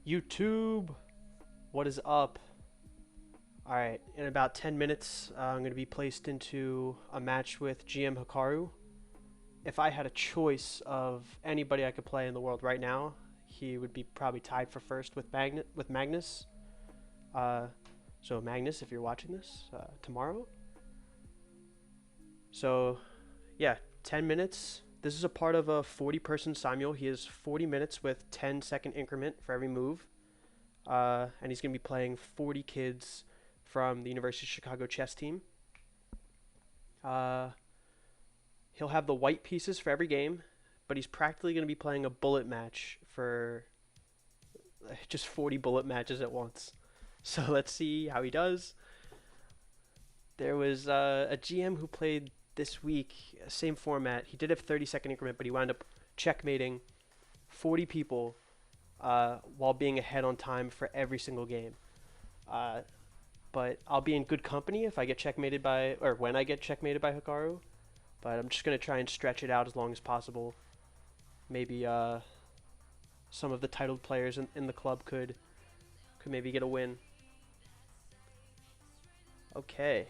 YouTube, what is up? Alright, in about 10 minutes, I'm going to be placed into a match with GM Hikaru. If I had a choice of anybody I could play in the world right now, he would be probably tied for first with Magnus. Uh, so Magnus, if you're watching this tomorrow. So, yeah, 10 minutes. This is a part of a 40-person simul. He has 40 minutes with 10-second increment for every move. And he's going to be playing 40 kids from the University of Chicago chess team. Uh, he'll have the white pieces for every game, but he's practically going to be playing a bullet match for just 40 bullet matches at once. So let's see how he does. There was a GM who played this week, same format. He did have 30-second increment, but he wound up checkmating 40 people while being ahead on time for every single game. But I'll be in good company if I get checkmated by, or when I get checkmated by Hikaru. But I'm just going to try and stretch it out as long as possible. Maybe some of the titled players in the club could maybe get a win. Okay.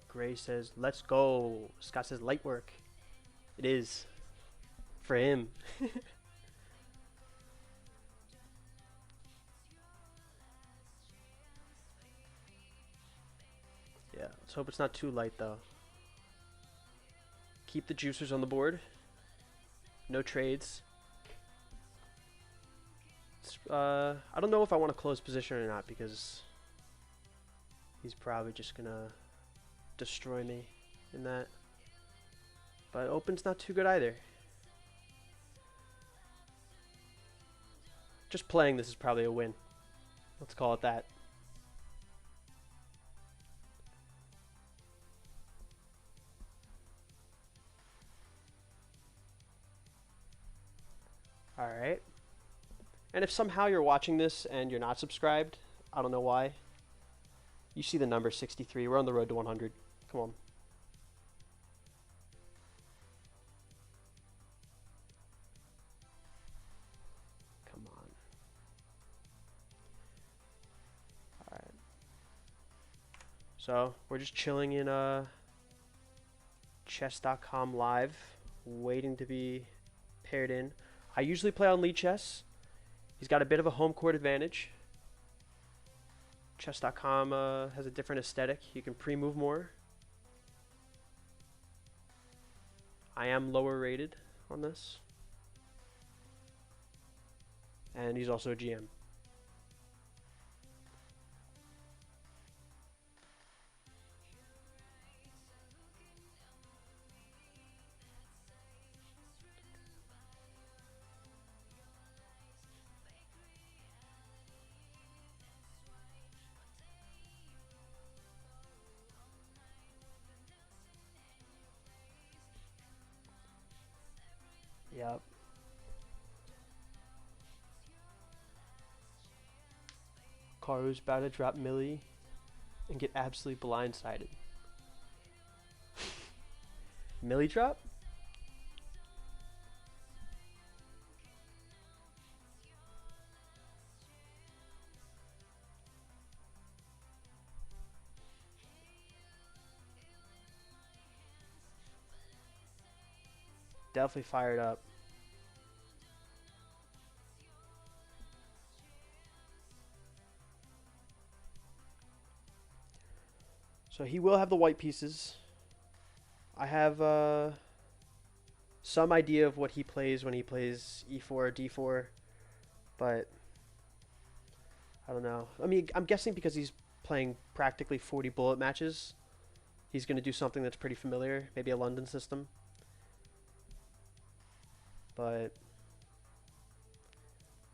Gray says, let's go. Scott says, light work. It is. For him. Yeah, let's hope it's not too light though. Keep the juicers on the board. No trades. I don't know if I want to close position or not because he's probably just gonna destroy me in that. But open's not too good either. Just playing this is probably a win. Let's call it that. Alright. And if somehow you're watching this and you're not subscribed, I don't know why. You see the number 63. We're on the road to 100. Come on. Come on. Alright. So, we're just chilling in chess.com live, waiting to be paired in. I usually play on lead chess. He's got a bit of a home court advantage. Chess.com has a different aesthetic. You can pre-move more. I am lower rated on this. And he's also a GM. Yep. Karu's about to drop Millie and get absolutely blindsided. Millie drop? Definitely fired up. So he will have the white pieces. I have some idea of what he plays when he plays e4 or d4, but I don't know. I mean, I'm guessing because he's playing practically 40 bullet matches, he's going to do something that's pretty familiar, maybe a London system. But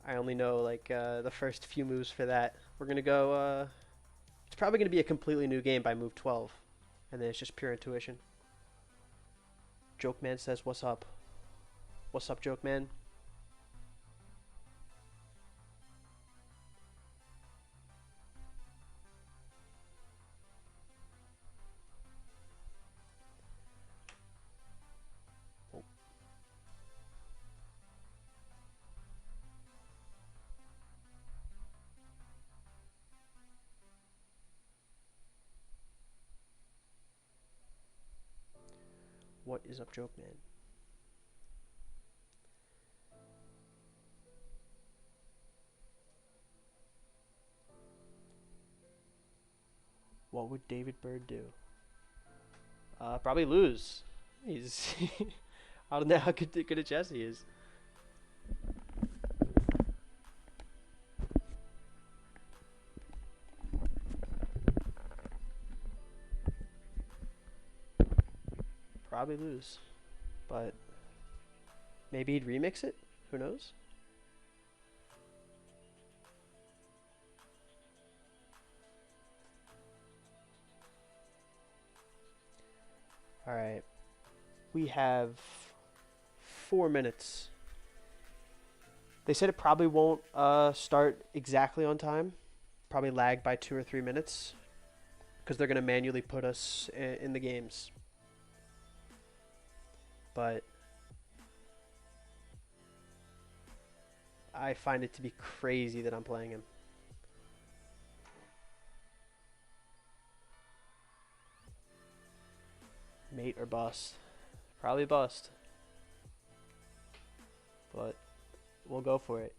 I only know like the first few moves for that. We're going to go, it's probably going to be a completely new game by move 12, and then it's just pure intuition. Joke Man says, what's up? What's up, Joke Man? What is up, Joke Man? What would David Bird do? Probably lose. He's I don't know how good at chess he is. Probably lose, but maybe he'd remix it. Who knows? All right, we have 4 minutes. They said it probably won't start exactly on time. Probably lag by 2 or 3 minutes because they're gonna manually put us in the games. But I find it to be crazy that I'm playing him. Mate or bust? Probably bust. But we'll go for it.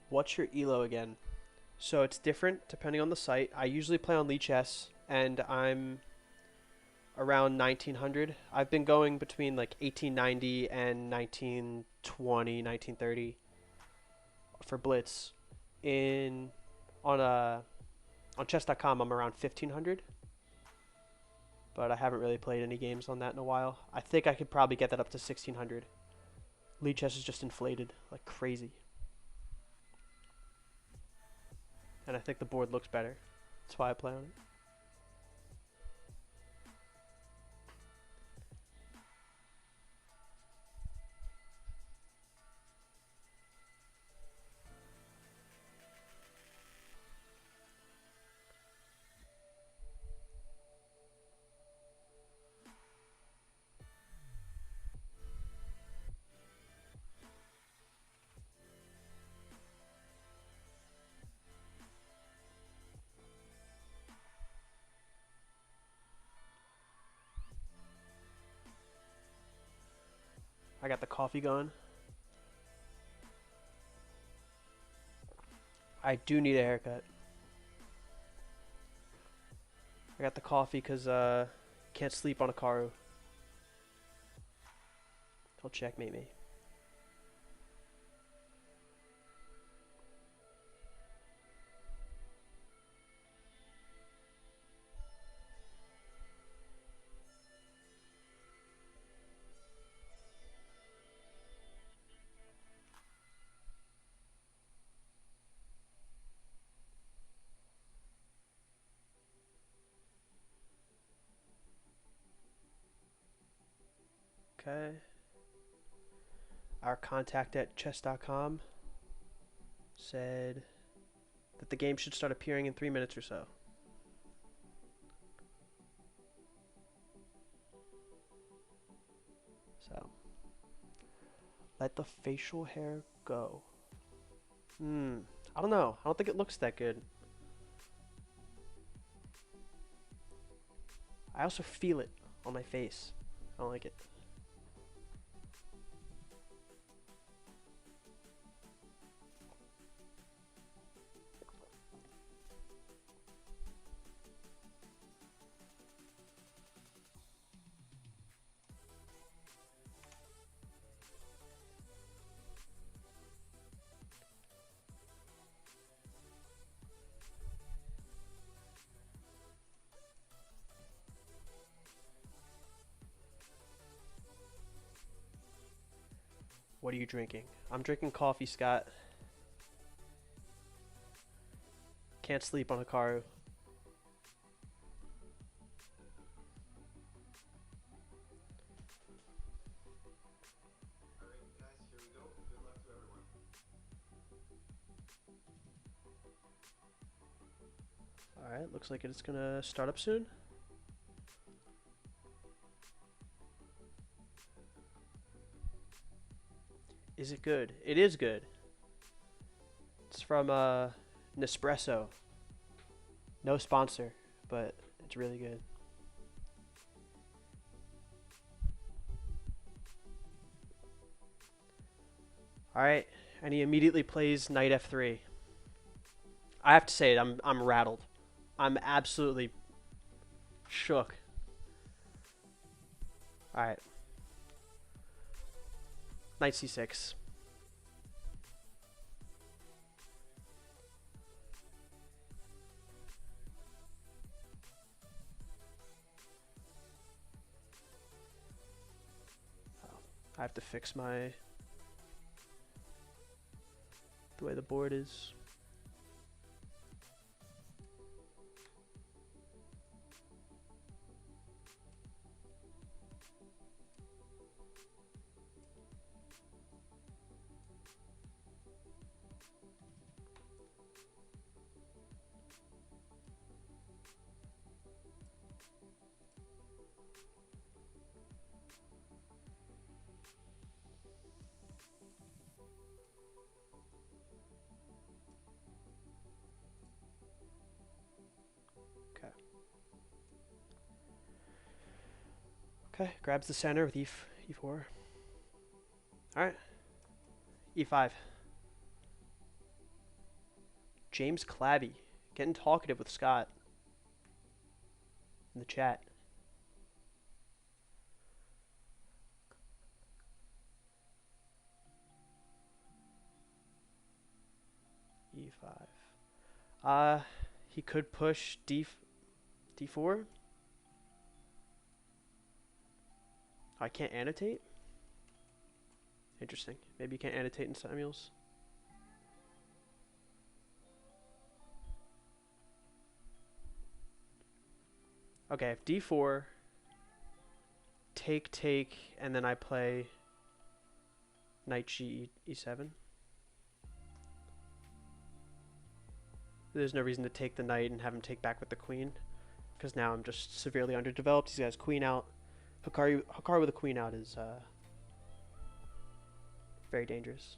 What's your elo again? So it's different depending on the site. I usually play on Lichess, and I'm around 1900. I've been going between like 1890 and 1920, 1930 for Blitz. In on chess.com, I'm around 1500, but I haven't really played any games on that in a while. I think I could probably get that up to 1600. Lichess is just inflated like crazy, and I think the board looks better. That's why I play on it. I got the coffee going. I do need a haircut. I got the coffee because can't sleep on a Hikaru. He'll checkmate me. Okay. Our contact at chess.com said that the game should start appearing in 3 minutes or so. So, let the facial hair go. I don't know. I don't think it looks that good. I also feel it on my face. I don't like it. What are you drinking? I'm drinking coffee, Scott. Can't sleep on a Hikaru. Alright, looks like it's gonna start up soon. Is it good? It is good. It's from Nespresso. No sponsor, but it's really good. All right, and he immediately plays knight f3. I have to say it, I'm rattled. I'm absolutely shook. All right, knight c6. I have to fix the way the board is. Okay. Okay, grabs the center with e4. All right, e5. James Clabby getting talkative with Scott in the chat. e5. He could push d4. I can't annotate. Interesting. Maybe you can't annotate in Samuels. Okay, if d4, take, and then I play knight g e7. There's no reason to take the knight and have him take back with the queen, because now I'm just severely underdeveloped. He has queen out. Hikaru with a queen out is very dangerous.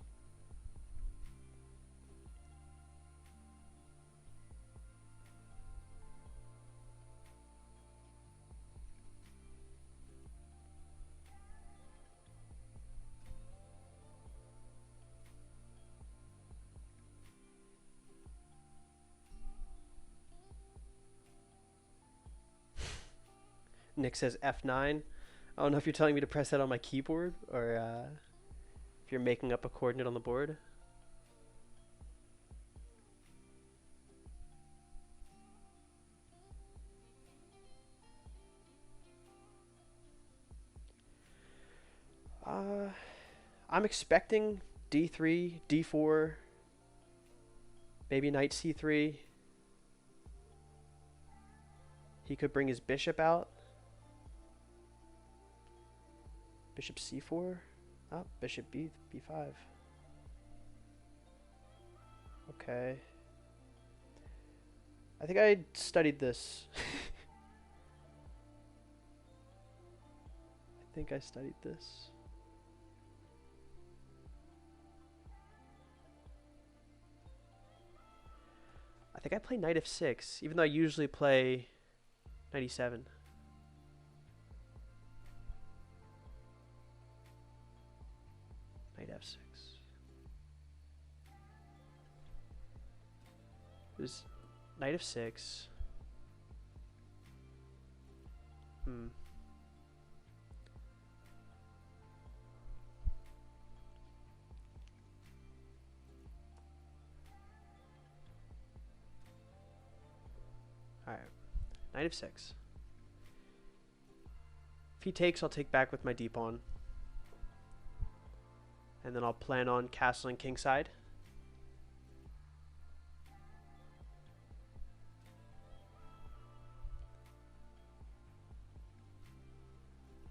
Nick says F9. I don't know if you're telling me to press that on my keyboard or if you're making up a coordinate on the board. I'm expecting d3, d4, maybe knight c3. He could bring his bishop out. Bishop c4. Oh, bishop b5. Okay. I think I studied this. I think I studied this. I think I play knight f6, even though I usually play knight e7. Knight f6. It was knight f6. Alright. Knight f6. If he takes, I'll take back with my d-pawn. And then I'll plan on castling kingside.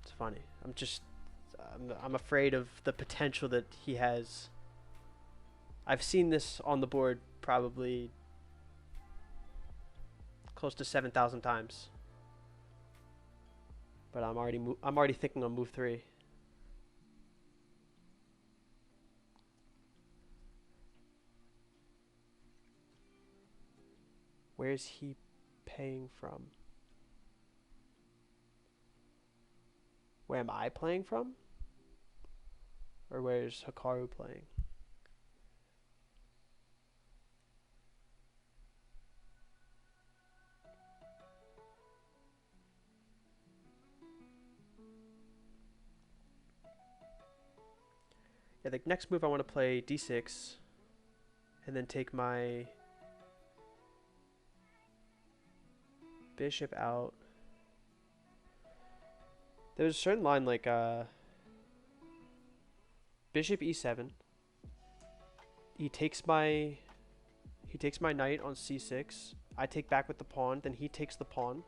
It's funny. I'm afraid of the potential that he has. I've seen this on the board probably close to 7,000 times. But I'm already thinking on move 3. Where's he paying from? Where am I playing from? Or where's Hikaru playing? Yeah, the next move I want to play d6 and then take my bishop out. There's a certain line like bishop e7. He takes my knight on c6. I take back with the pawn, then he takes the pawn.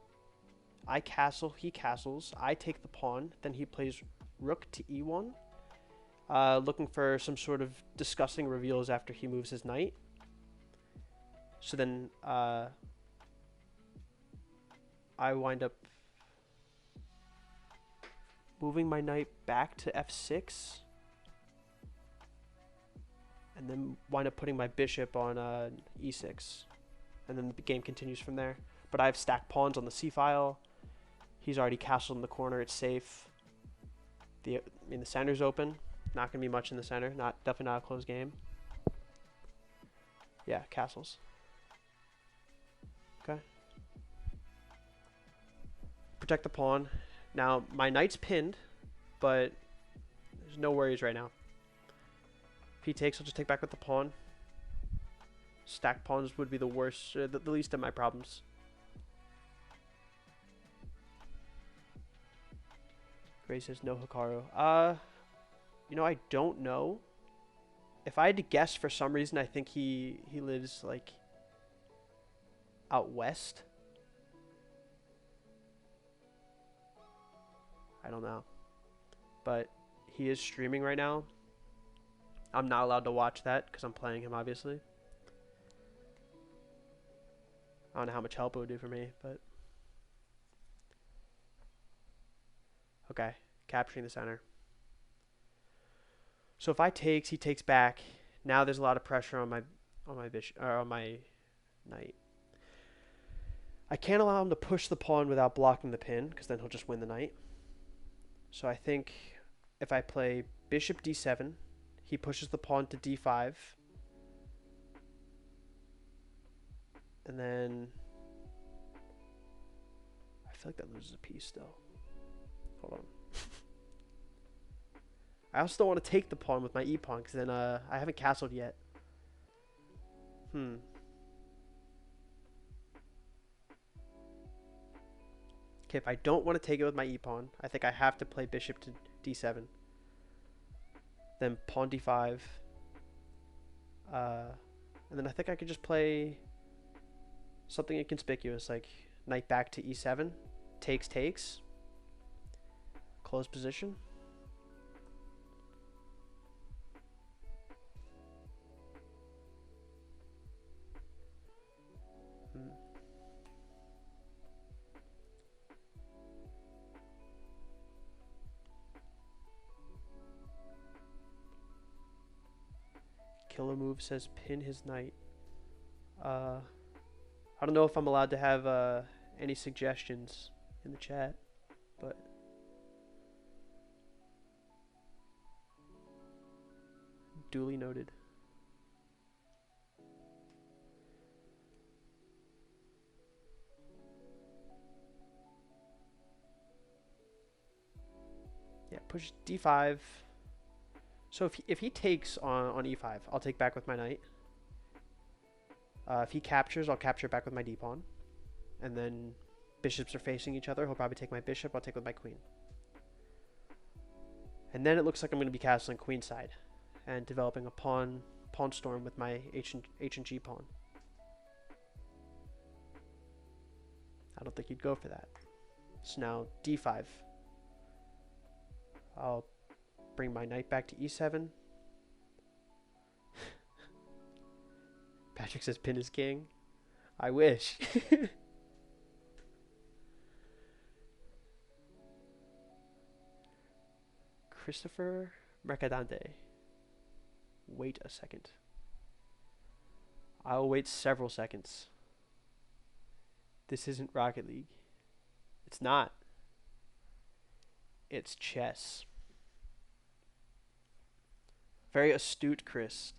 I castle, he castles. I take the pawn, then he plays rook to e1. Looking for some sort of disgusting reveals after he moves his knight. So then I wind up moving my knight back to f6. And then wind up putting my bishop on e6. And then the game continues from there. But I have stacked pawns on the c-file. He's already castled in the corner. It's safe. The center's open. Not going to be much in the center. Definitely not a close game. Yeah, castles. Okay. Protect the pawn. Now, my knight's pinned, but there's no worries right now. If he takes, I'll just take back with the pawn. Stacked pawns would be the worst, the least of my problems. Gray says no Hikaru. I don't know. If I had to guess, for some reason, I think he lives like out west. I don't know. But he is streaming right now. I'm not allowed to watch that because I'm playing him, obviously. I don't know how much help it would do for me, but... Okay, capturing the center. So if I takes, he takes back. Now there's a lot of pressure on my bishop, or on my knight. I can't allow him to push the pawn without blocking the pin, because then he'll just win the knight. So I think if I play bishop d7, he pushes the pawn to d5. And then I feel like that loses a piece still. Hold on. I also don't want to take the pawn with my e-pawn because then I haven't castled yet. Okay, if I don't want to take it with my e-pawn, I think I have to play bishop to d7. Then pawn d5. And then I think I could just play something inconspicuous like knight back to e7. Takes. Close position. Killer move says pin his knight. I don't know if I'm allowed to have any suggestions in the chat, but duly noted. Yeah, push d5. So if he takes on e5, I'll take back with my knight. If he captures, I'll capture back with my d-pawn. And then bishops are facing each other. He'll probably take my bishop. I'll take with my queen. And then it looks like I'm going to be castling queenside and developing a pawn storm with my H and G pawn. I don't think he'd go for that. So now d5. I'll bring my knight back to e7. Patrick says pin is king. I wish. Christopher Mercadante. Wait a second. I'll wait several seconds. This isn't Rocket League. It's not. It's chess. Very astute, Chris.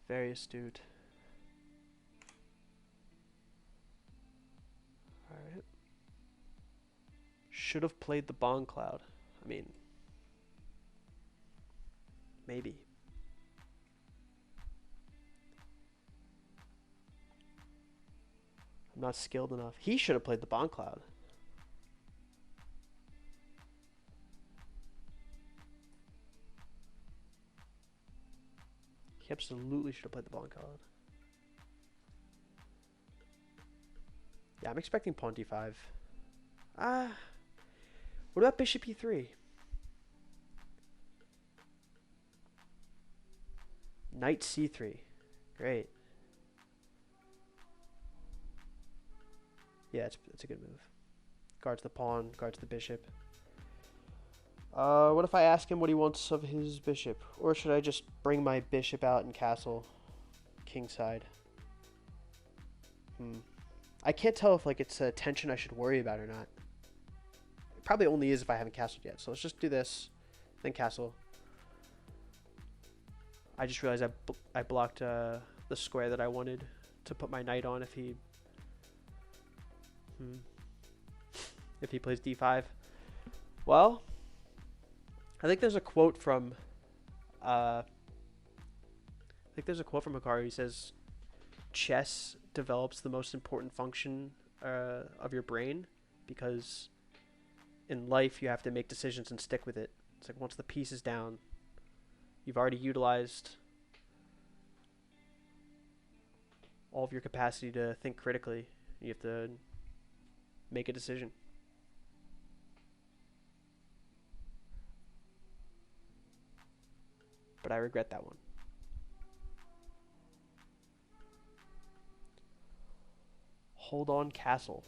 Very astute. Alright. Should have played the Bong Cloud. I mean, maybe. I'm not skilled enough. He should have played the Bong Cloud. He absolutely should have played the Bong Cloud. Yeah, I'm expecting pawn d5. What about bishop e3? Knight c3. Great. Yeah, it's a good move. Guards the pawn, guards the bishop. What if I ask him what he wants of his bishop? Or should I just bring my bishop out and castle kingside? I can't tell if like it's a tension I should worry about or not. It probably only is if I haven't castled yet. So let's just do this, then castle. I just realized I blocked the square that I wanted to put my knight on if he plays d5. Well, I think there's a quote from Hikaru. He says, "Chess develops the most important function of your brain because in life you have to make decisions and stick with it. It's like once the piece is down, you've already utilized all of your capacity to think critically. You have to make a decision." But I regret that one. Hold on, castle.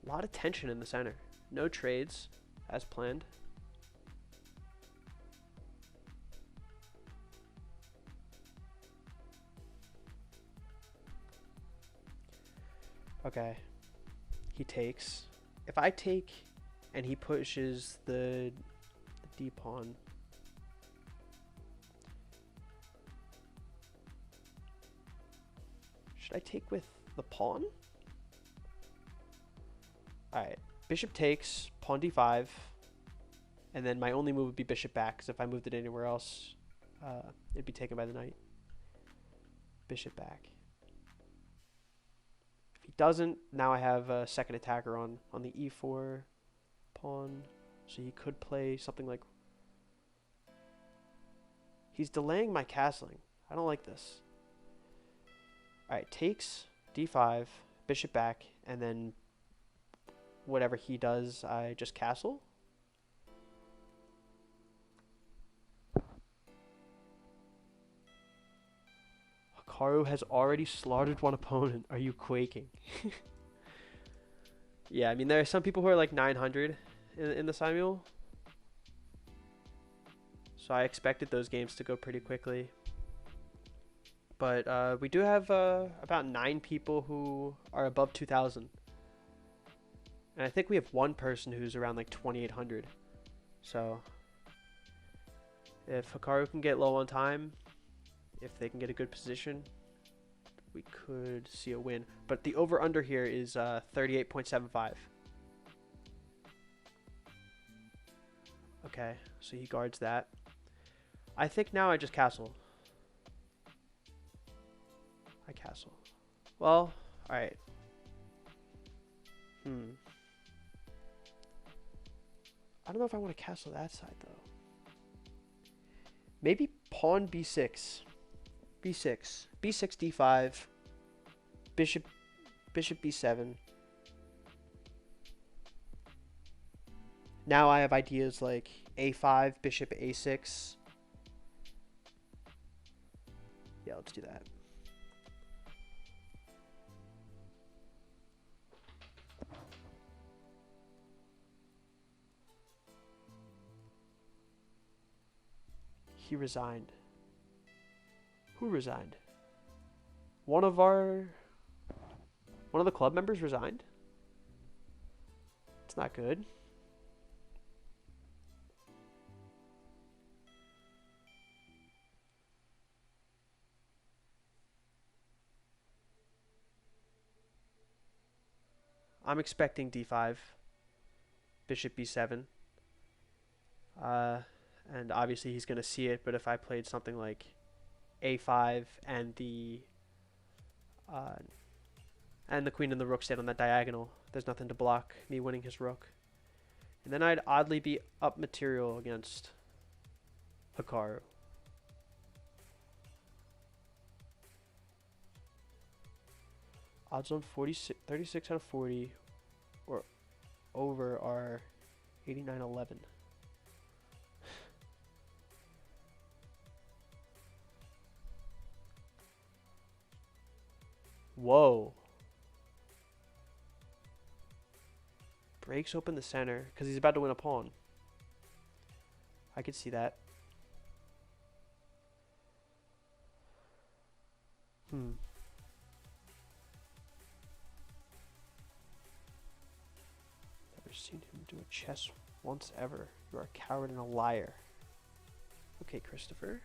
A lot of tension in the center. No trades, as planned. Okay. He takes. If I take and he pushes the d pawn, should I take with the pawn? Alright, bishop takes, pawn d5, and then my only move would be bishop back, because if I moved it anywhere else, it'd be taken by the knight. Bishop back. If he doesn't, now I have a second attacker on the e4 pawn, so he could play something like... He's delaying my castling. I don't like this. Alright, takes, d5, bishop back, and then whatever he does, I just castle. Hikaru has already slaughtered one opponent. Are you quaking? Yeah, I mean, there are some people who are like 900 in the simul. So I expected those games to go pretty quickly. But we do have about 9 people who are above 2,000. And I think we have one person who's around like 2,800. So if Hikaru can get low on time, if they can get a good position, we could see a win. But the over-under here is 38.75. Okay, so he guards that. I think now I just castle. I castle. Well, alright. I don't know if I want to castle that side, though. Maybe pawn b6. b6. b6, d5. Bishop b7. Now I have ideas like a5, bishop a6. Yeah, let's do that. He resigned. Who resigned? One of the club members resigned? It's not good. I'm expecting d5, bishop b7. And obviously he's going to see it, but if I played something like a5 and the queen and the rook stayed on that diagonal, there's nothing to block me winning his rook. And then I'd oddly be up material against Hikaru. Odds on 36 out of 40 or over are 89-11. Whoa. Breaks open the center because he's about to win a pawn. I could see that. Never seen him do a chess once ever. You are a coward and a liar. Okay, Christopher.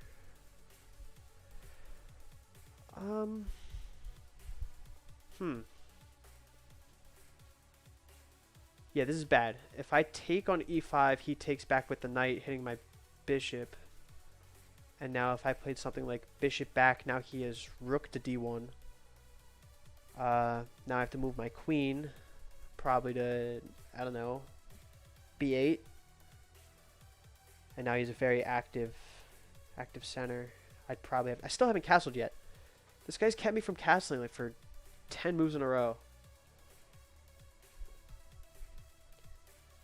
Yeah, this is bad. If I take on e5, he takes back with the knight, hitting my bishop. And now if I played something like bishop back, now he has rook to d1. Now I have to move my queen, probably to, I don't know, b8. And now he's a very active center. I still haven't castled yet. This guy's kept me from castling like for 10 moves in a row.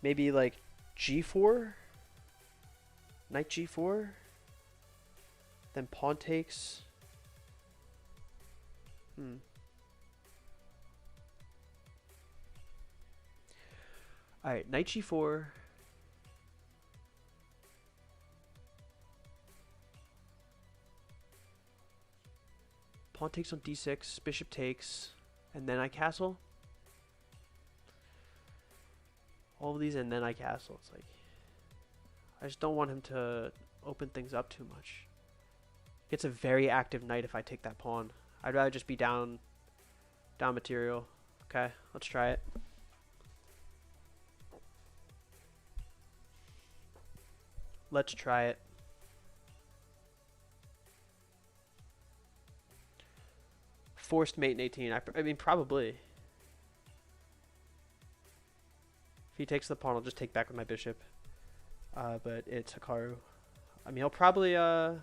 Maybe like g4, knight g4, then pawn takes. Alright, knight g4. Pawn takes on d6, bishop takes, and then I castle. All of these and then I castle. It's like, I just don't want him to open things up too much. It's a very active knight if I take that pawn. I'd rather just be down material. Okay, let's try it. Let's try it. Forced mate in 18. I mean, probably. If he takes the pawn, I'll just take back with my bishop. But it's Hikaru. I mean, he'll probably... I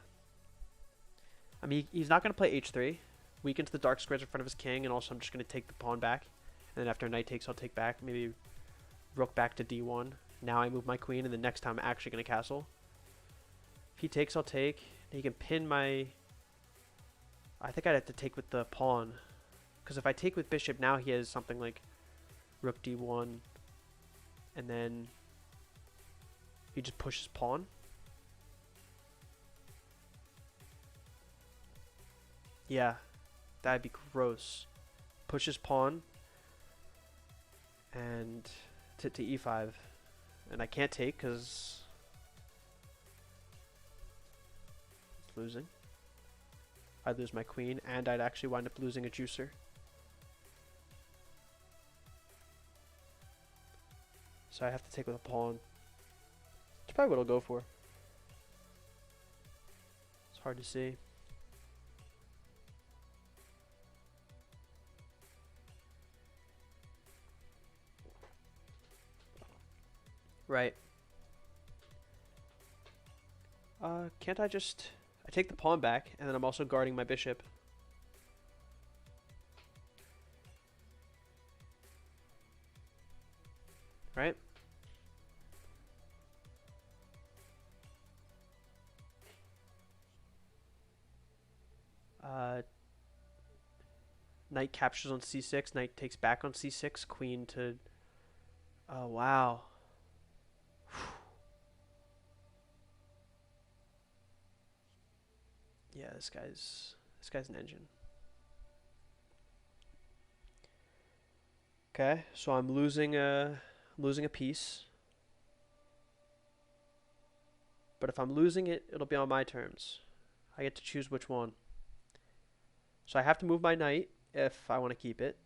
mean, he's not going to play h3. Weakens the dark squares in front of his king, and also I'm just going to take the pawn back. And then after knight takes, I'll take back. Maybe rook back to d1. Now I move my queen, and the next time I'm actually going to castle. If he takes, I'll take. He can pin my... I think I'd have to take with the pawn. Because if I take with bishop, now he has something like rook d1. And then he just pushes pawn. Yeah, that'd be gross. Pushes pawn and to e5. And I can't take because it's losing. I'd lose my queen and I'd actually wind up losing a juicer. So I have to take with a pawn. That's probably what I'll go for. It's hard to see. Right. Can't I just... I take the pawn back, and then I'm also guarding my bishop. Right? Knight captures on c6, knight takes back on c6, queen to... Oh, wow. Yeah, this guy's an engine. Okay, so I'm losing a piece. But if I'm losing it, it'll be on my terms. I get to choose which one. So I have to move my knight if I want to keep it.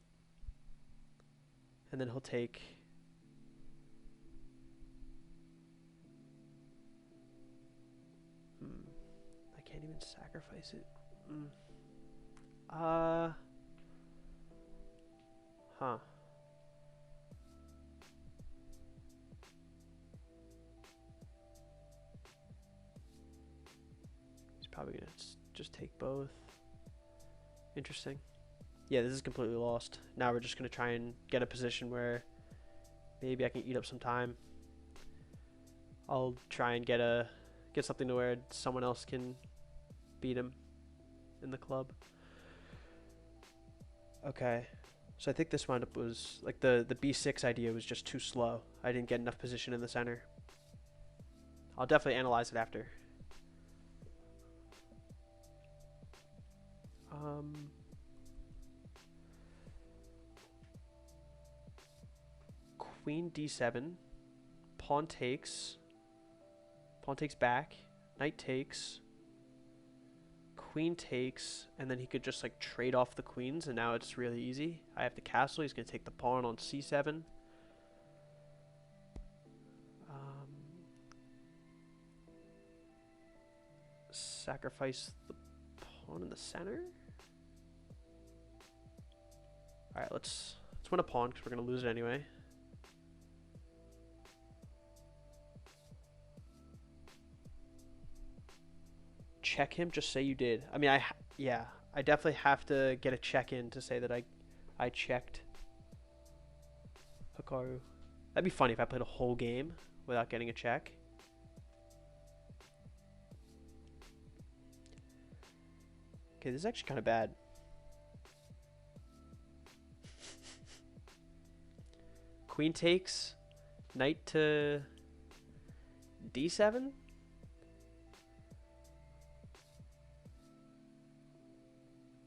And then he'll take... I can't even sacrifice it. Uh... Huh. He's probably going to just take both. Interesting. Yeah, this is completely lost. Now we're just going to try and get a position where maybe I can eat up some time. I'll try and get something to where someone else can beat him in the club. Okay. So I think this windup was like the b6 idea was just too slow. I didn't get enough position in the center. I'll definitely analyze it after. Queen d7, pawn takes back, knight takes, queen takes, and then he could just like trade off the queens, and now it's really easy. I have the castle. He's gonna take the pawn on c7. Sacrifice the pawn in the center. All right, let's win a pawn because we're gonna lose it anyway. Check him. Just say you did. I mean, yeah, I definitely have to get a check in to say that I checked Hikaru. That'd be funny if I played a whole game without getting a check. Okay, this is actually kind of bad. Queen takes, knight to d7.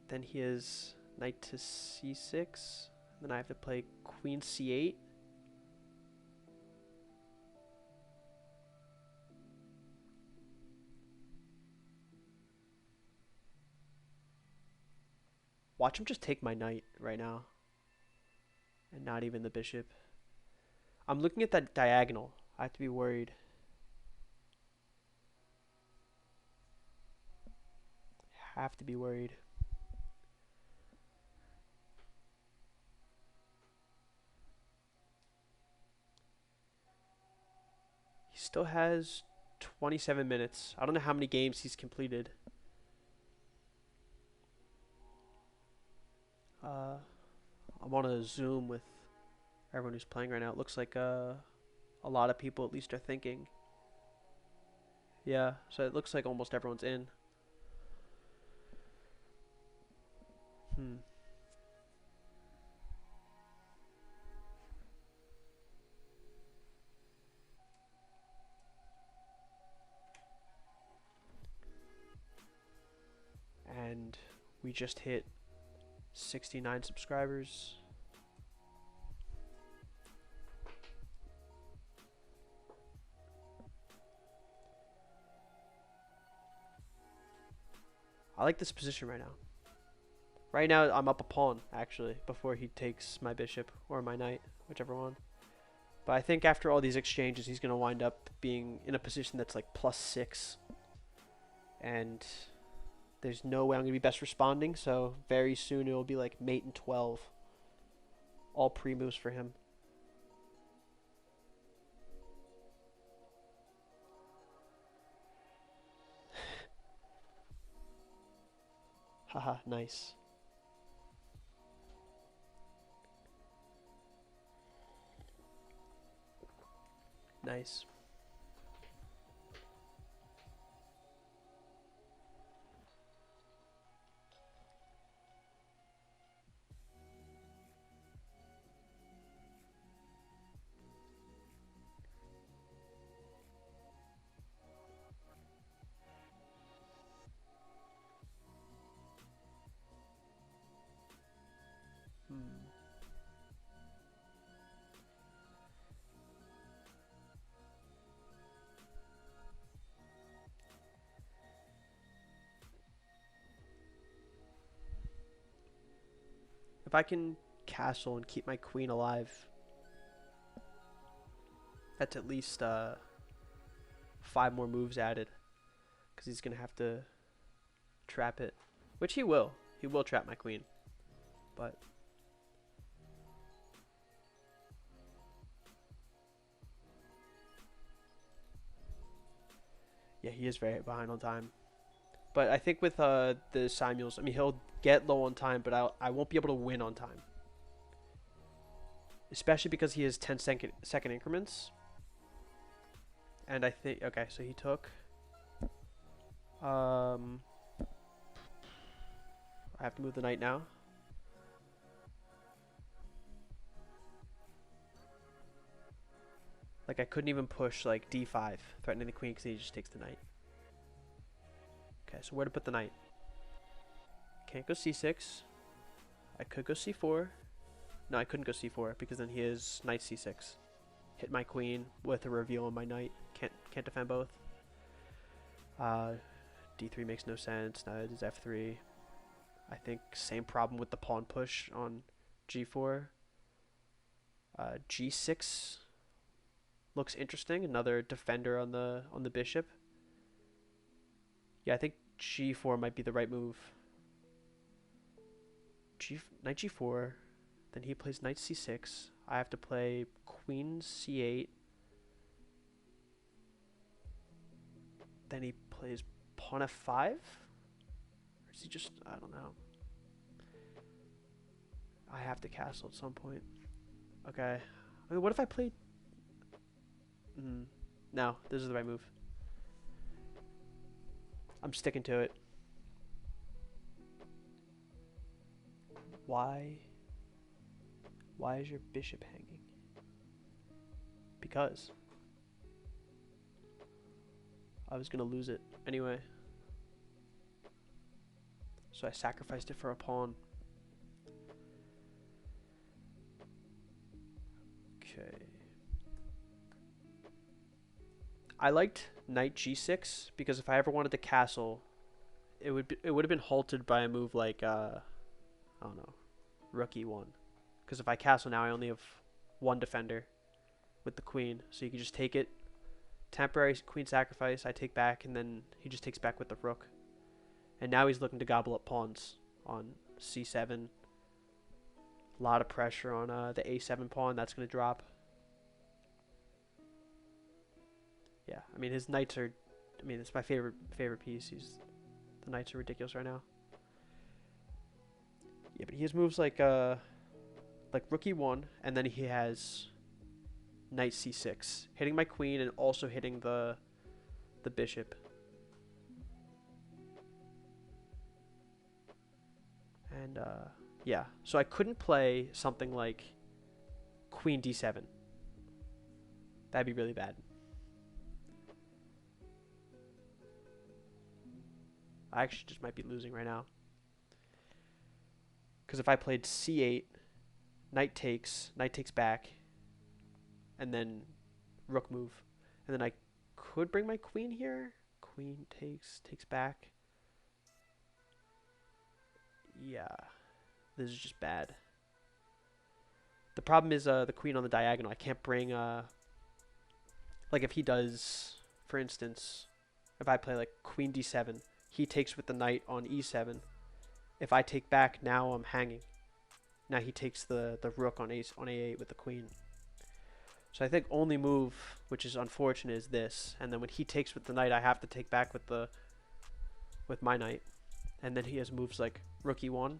Then he has knight to c6. Then I have to play queen c8. Watch him just take my knight right now. And not even the bishop. I'm looking at that diagonal. I have to be worried. Have to be worried. He still has 27 minutes. I don't know how many games he's completed. I'm on a Zoom with everyone who's playing right now. It looks like a lot of people at least are thinking. Yeah, so it looks like almost everyone's in. And we just hit 69 subscribers. I like this position right now. Right now, I'm up a pawn, actually, before he takes my bishop or my knight, whichever one. But I think after all these exchanges, he's going to wind up being in a position that's like +6. And there's no way I'm going to be best responding, so very soon it will be like mate and 12. All pre-moves for him. Haha, nice. Nice. If I can castle and keep my queen alive, that's at least 5 more moves added. Because he's going to have to trap it. Which he will. He will trap my queen. But yeah, he is very behind on time. But I think with the simuls, I mean, he'll get low on time, but I won't be able to win on time. Especially because he has 10-second increments. And I think, okay, so he took... I have to move the knight now. Like, I couldn't even push, like, d5, threatening the queen, because he just takes the knight. Okay, so where to put the knight? Can't go c6. I could go c4. No, I couldn't go c4, because then he is knight c6. Hit my queen with a reveal on my knight. Can't defend both. D3 makes no sense. Now it is f3. I think same problem with the pawn push on g4. G6 looks interesting. Another defender on the bishop. Yeah, I think g4 might be the right move. Knight g4. Then he plays knight c6. I have to play queen c8. Then he plays pawn f5? Or is he just... I don't know. I have to castle at some point. Okay. I mean, what if I played... No, this is the right move. I'm sticking to it. Why is your bishop hanging? Because I was gonna lose it anyway. So I sacrificed it for a pawn. Okay. I liked knight g6 because if I ever wanted to castle, it would have been halted by a move like I don't know, rook e1. Because if I castle now, I only have one defender with the queen, so you can just take it. Temporary queen sacrifice, I take back, and then he just takes back with the rook. And now he's looking to gobble up pawns on c7. A lot of pressure on the a7 pawn. That's going to drop. Yeah, I mean, his knights are... I mean, it's my favorite piece. The knights are ridiculous right now. Yeah, but he has moves like rook e1, and then he has knight c6, hitting my queen and also hitting the bishop. And yeah, so I couldn't play something like queen d7. That'd be really bad. I actually just might be losing right now. Because if I played c8, knight takes back, and then rook move. And then I could bring my queen here. Queen takes back. Yeah, this is just bad. The problem is the queen on the diagonal. I can't bring... like if he does, for instance, if I play like queen d7, he takes with the knight on e7. If I take back, now I'm hanging. Now he takes the rook on a8 with the queen. So I think only move, which is unfortunate, is this. And then when he takes with the knight, I have to take back with my knight. And then he has moves like rook e1.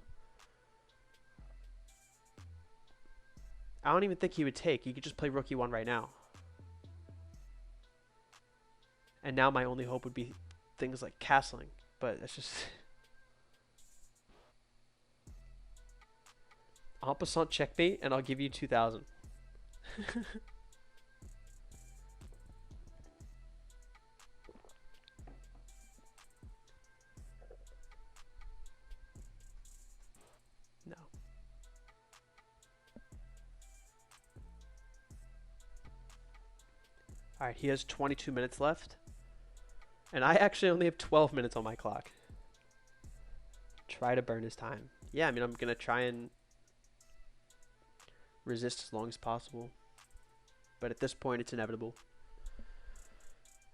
I don't even think he would take. He could just play rook e1 right now. And now my only hope would be things like castling. But it's just... en passant checkmate, and I'll give you 2,000. No. Alright, he has 22 minutes left. And I actually only have 12 minutes on my clock. Try to burn his time. Yeah, I mean, I'm going to try and resist as long as possible. But at this point, it's inevitable.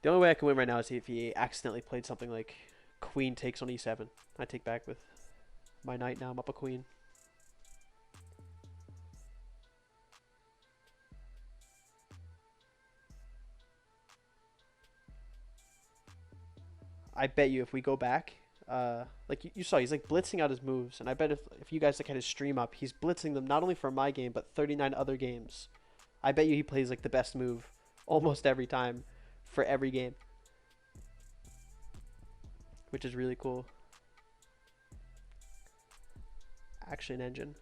The only way I can win right now is if he accidentally played something like queen takes on e7. I take back with my knight. Now I'm up a queen. I bet you if we go back, like you saw, he's like blitzing out his moves, and I bet if you guys like had his stream up, he's blitzing them not only for my game but 39 other games. I bet you he plays like the best move almost every time for every game, which is really cool. Action engine.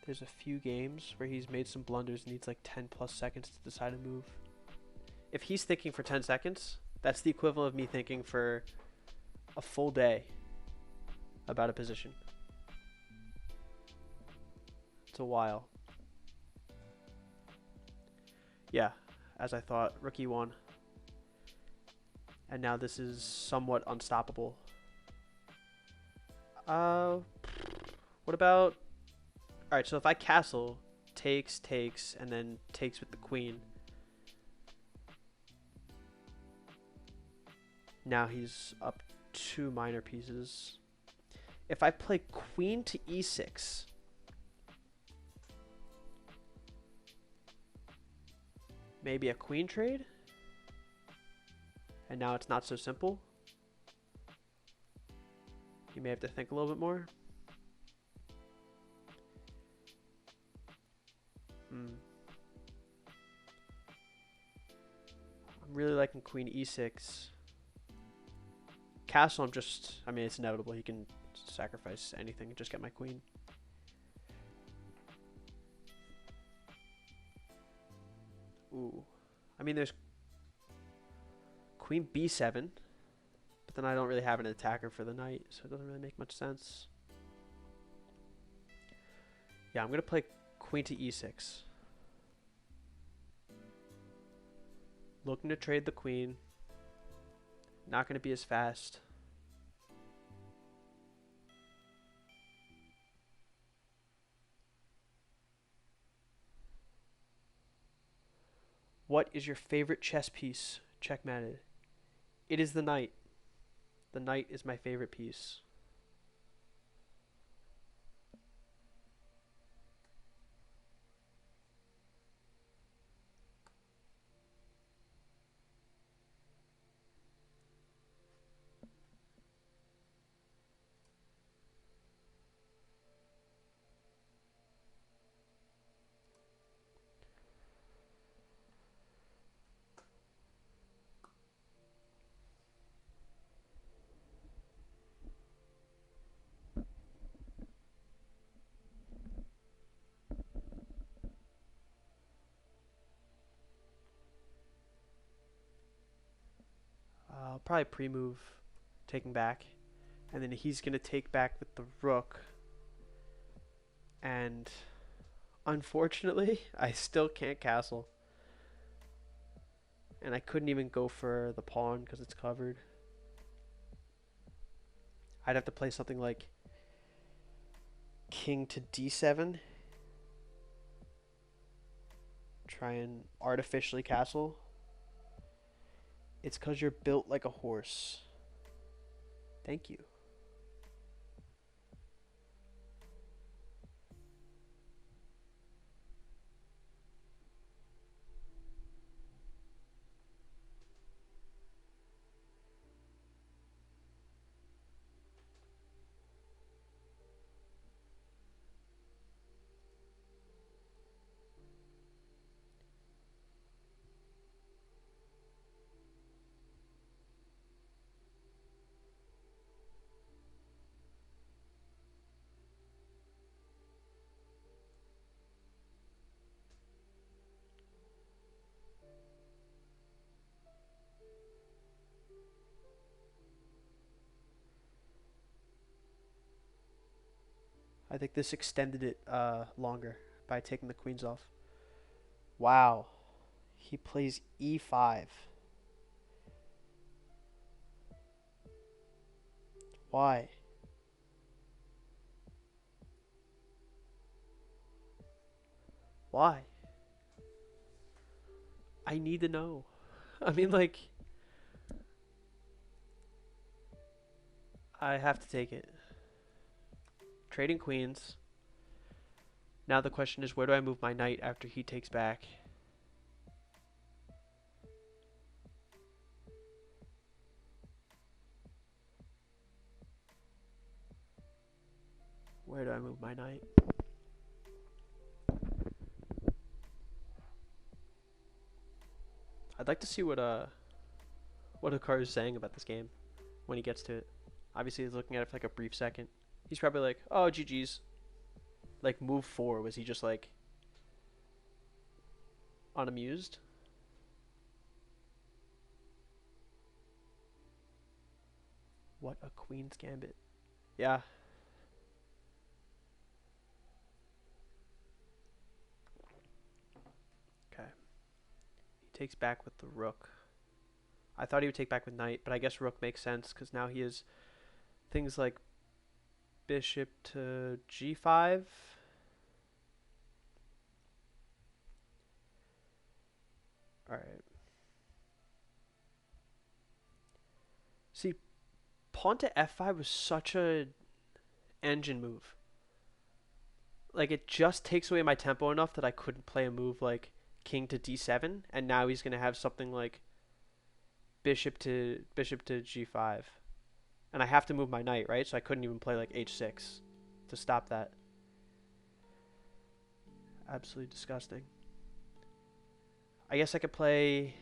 There's a few games where he's made some blunders and needs like 10 plus seconds to decide a move. If he's thinking for 10 seconds, that's the equivalent of me thinking for a full day about a position. It's a while. Yeah, as I thought, rook e1. And now this is somewhat unstoppable. What about... Alright, so if I castle, takes, and then takes with the queen. Now he's up 2 minor pieces. If I play queen to e6, maybe a queen trade? And now it's not so simple. You may have to think a little bit more. I'm really liking queen e6. Castle, I mean, it's inevitable. He can sacrifice anything and just get my queen. Ooh. I mean, there's queen b7. But then I don't really have an attacker for the knight, so it doesn't really make much sense. Yeah, I'm going to play queen to e6. Looking to trade the queen. Not going to be as fast. What is your favorite chess piece? Checkmated. It is the knight. The knight is my favorite piece. I'll probably pre-move, taking back, and then he's going to take back with the rook. And unfortunately, I still can't castle. And I couldn't even go for the pawn because it's covered. I'd have to play something like king to d7. Try and artificially castle. It's because you're built like a horse. Thank you. I think this extended it longer by taking the queens off. Wow. He plays e5. Why? Why? I need to know. I mean, like, I have to take it. Trading queens. Now the question is, where do I move my knight after he takes back? Where do I move my knight? I'd like to see what Hikaru is saying about this game when he gets to it. Obviously, he's looking at it for like a brief second. He's probably like, "Oh, GG's." Like move 4, was he just like unamused? What a queen's gambit. Yeah. Okay. He takes back with the rook. I thought he would take back with knight, but I guess rook makes sense because now he has things like bishop to g5. All right. See, pawn to f5 was such a engine move. Like it just takes away my tempo enough that I couldn't play a move like king to d7, and now he's gonna have something like bishop to g5, and I have to move my knight, right? So I couldn't even play like h6 to stop that. Absolutely disgusting. I guess I could play.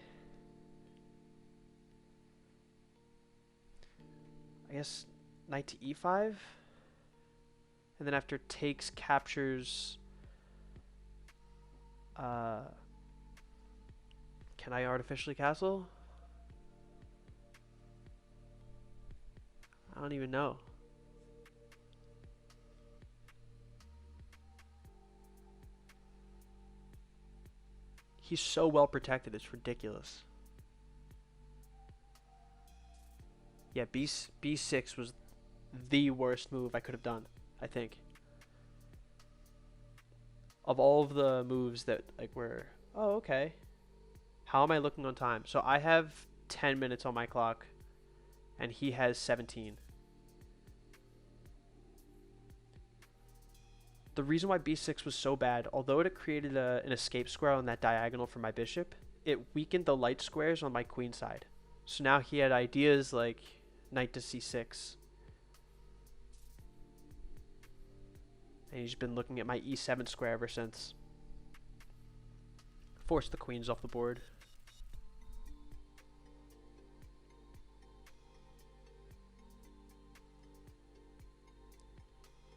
I guess knight to e5, and then after takes captures. Can I artificially castle? I don't even know. He's so well protected, it's ridiculous. Yeah, b6 was the worst move I could have done, I think. Of all of the moves that like were, oh, okay. How am I looking on time? So I have 10 minutes on my clock and he has 17. The reason why b6 was so bad, although it created an escape square on that diagonal for my bishop, it weakened the light squares on my queen side. So now he had ideas like knight to c6. And he's been looking at my e7 square ever since. Forced the queens off the board.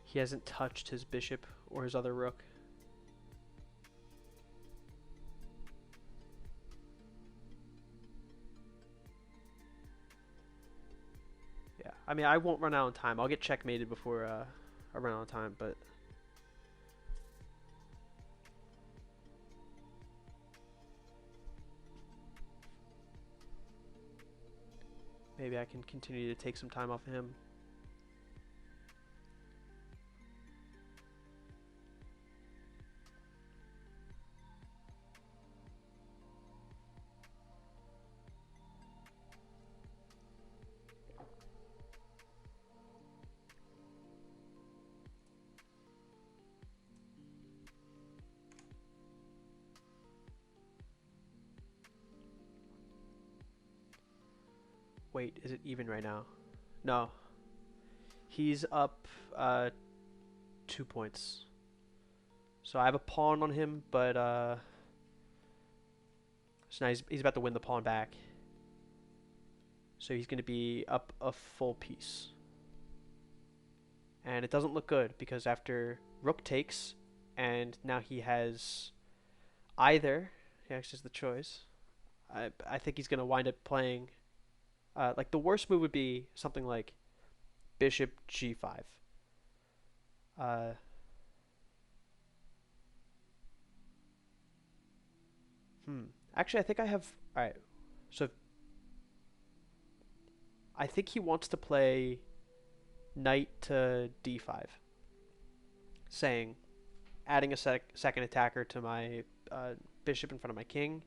He hasn't touched his bishop or his other rook. Yeah, I mean, I won't run out of time. I'll get checkmated before I run out of time, but maybe I can continue to take some time off of him. Wait, is it even right now? No. He's up 2 points. So I have a pawn on him, but so now he's about to win the pawn back. So he's going to be up a full piece. And it doesn't look good because after rook takes, and now he has either, he actually has the choice. I think he's going to wind up playing, like the worst move would be something like bishop g5. Uh, hmm. Actually, I think I have. All right. So I think he wants to play knight to d5, saying adding a second attacker to my bishop in front of my king.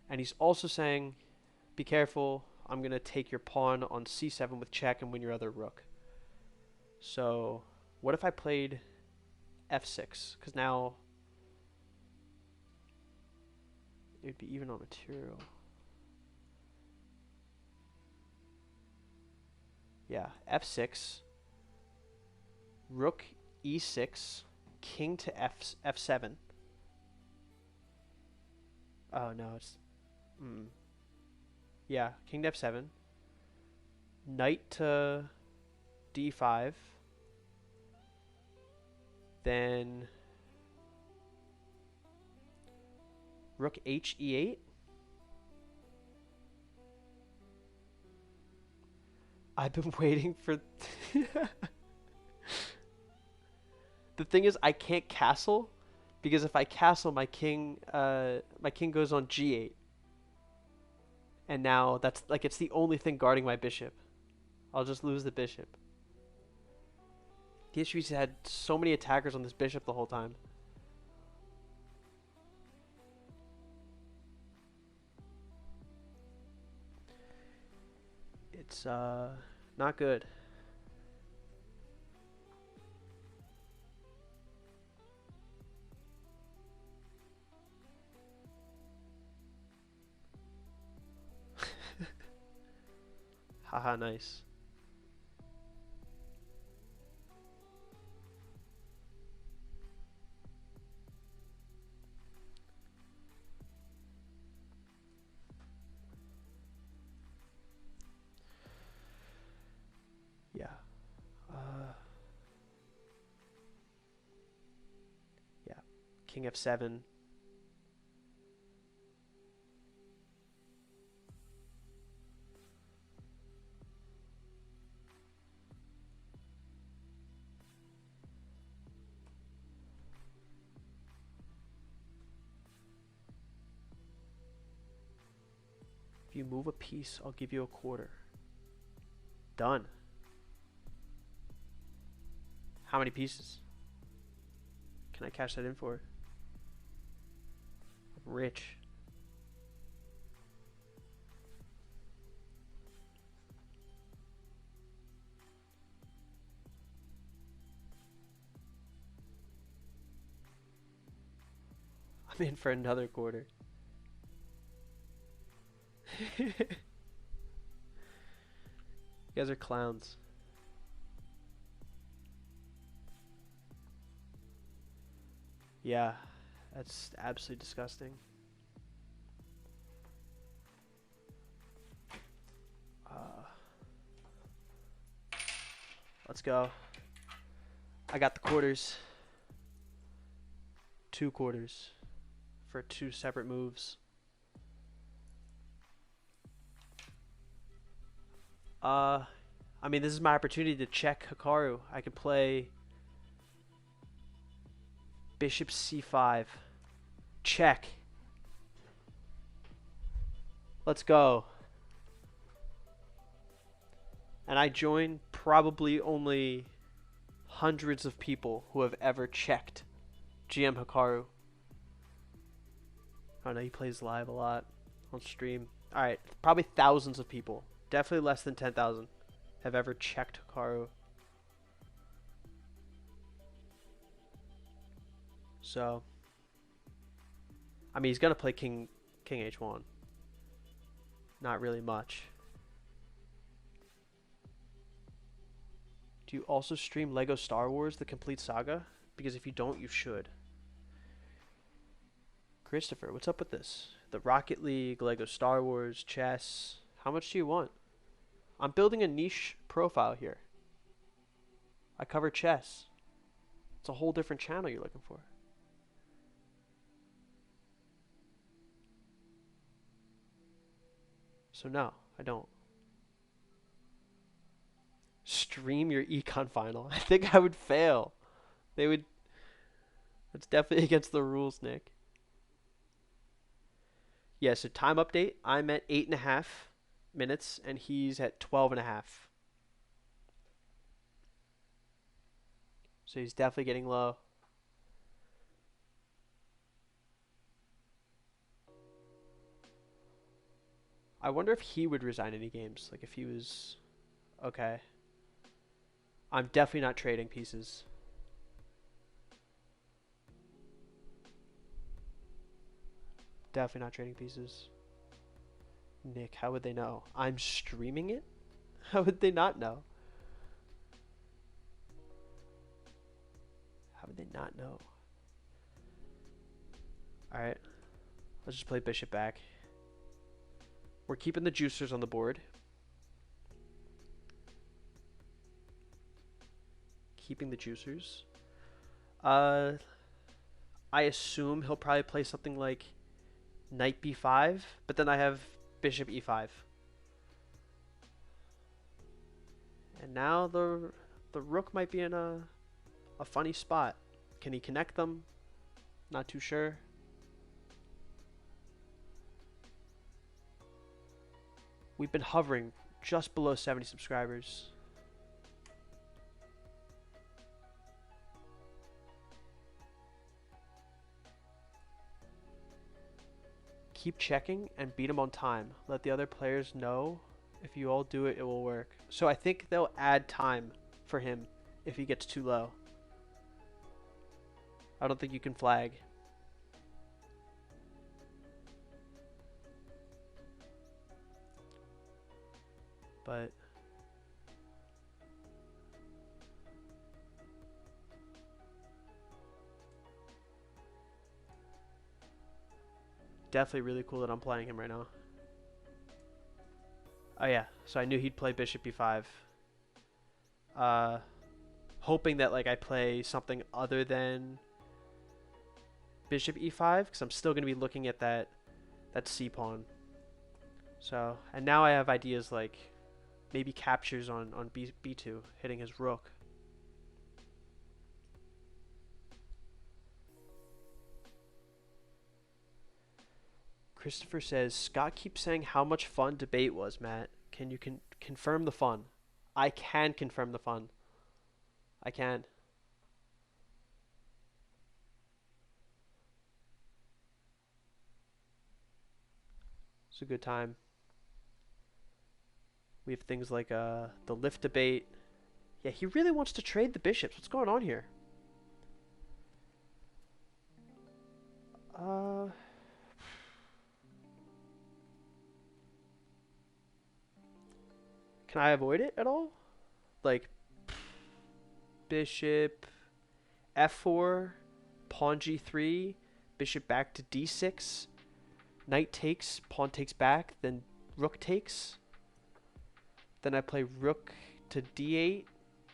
And he's also saying, be careful, I'm going to take your pawn on c7 with check and win your other rook. So what if I played f6? Because now it would be even on material. Yeah, f6, rook e6, king to f7. Oh no, it's yeah, king to f7, knight to d5, then rook h e8. I've been waiting for. The thing is, I can't castle because if I castle, my king goes on g8, and now that's like it's the only thing guarding my bishop. I'll just lose the bishop. The issue is he had so many attackers on this bishop the whole time. It's not good. Haha, nice. Yeah. Uh, yeah. King f7. If you move a piece, I'll give you a quarter. Done. How many pieces can I cash that in for? I'm rich. I'm in for another quarter. You guys are clowns. Yeah, that's absolutely disgusting. Uh, let's go. I got the quarters. 2 quarters for 2 separate moves. Uh, I mean, this is my opportunity to check Hikaru. I could play bishop c5. Check. Let's go. And I join probably only hundreds of people who have ever checked GM Hikaru. Oh no, he plays live a lot on stream. Alright, probably thousands of people. Definitely less than 10,000 have ever checked Hikaru. So, I mean, he's gonna play King H1. Not really much. Do you also stream Lego Star Wars: The Complete Saga? Because if you don't, you should. Christopher, what's up with this? The Rocket League, Lego Star Wars, chess. How much do you want? I'm building a niche profile here. I cover chess. It's a whole different channel you're looking for. So no, I don't. stream your econ final. I think I would fail. They would. That's definitely against the rules, Nick. Yeah, so time update. I'm at 8.5 minutes, and he's at 12.5. So he's definitely getting low. I wonder if he would resign any games. Like if he was okay. I'm definitely not trading pieces. Definitely not trading pieces. Nick, how would they know? I'm streaming it? How would they not know? How would they not know? Alright. Let's just play bishop back. We're keeping the juicers on the board. Keeping the juicers. I assume he'll probably play something like knight b5, but then I have bishop e5. And now the rook might be in a funny spot. Can he connect them? Not too sure. We've been hovering just below 70 subscribers. Keep checking and beat him on time. Let the other players know if you all do it, it will work. So I think they'll add time for him if he gets too low. I don't think you can flag. But definitely really cool that I'm playing him right now. Oh yeah, so I knew he'd play bishop e5. Hoping that like I play something other than bishop e5 because I'm still going to be looking at that c pawn. So, and now I have ideas like maybe captures on b2, hitting his rook. Christopher says, Scott keeps saying how much fun debate was, Matt. Can you confirm the fun? I can confirm the fun. I can. It's a good time. We have things like the lift debate. Yeah, he really wants to trade the bishops. What's going on here? Can I avoid it at all? Like bishop f4, pawn g3, bishop back to d6, knight takes, pawn takes back, then rook takes. Then I play rook to d8,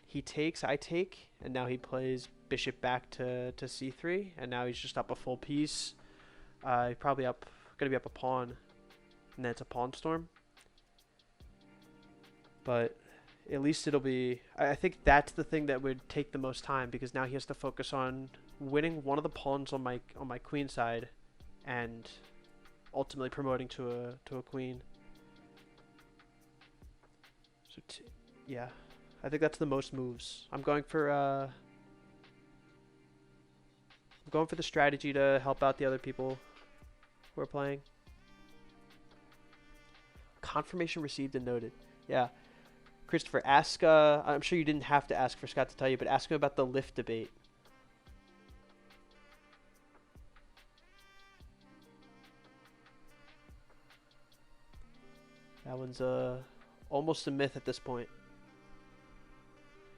he takes, I take, and now he plays bishop back to c3, and now he's just up a full piece. He's probably gonna be up a pawn, and then it's a pawn storm. But at least it'll be. I think that's the thing that would take the most time because now he has to focus on winning one of the pawns on my queen side, and ultimately promoting to a queen. So yeah, I think that's the most moves. I'm going for the strategy to help out the other people who are playing. Confirmation received and noted. Yeah. Christopher, ask, I'm sure you didn't have to ask for Scott to tell you, but ask him about the lift debate. That one's almost a myth at this point.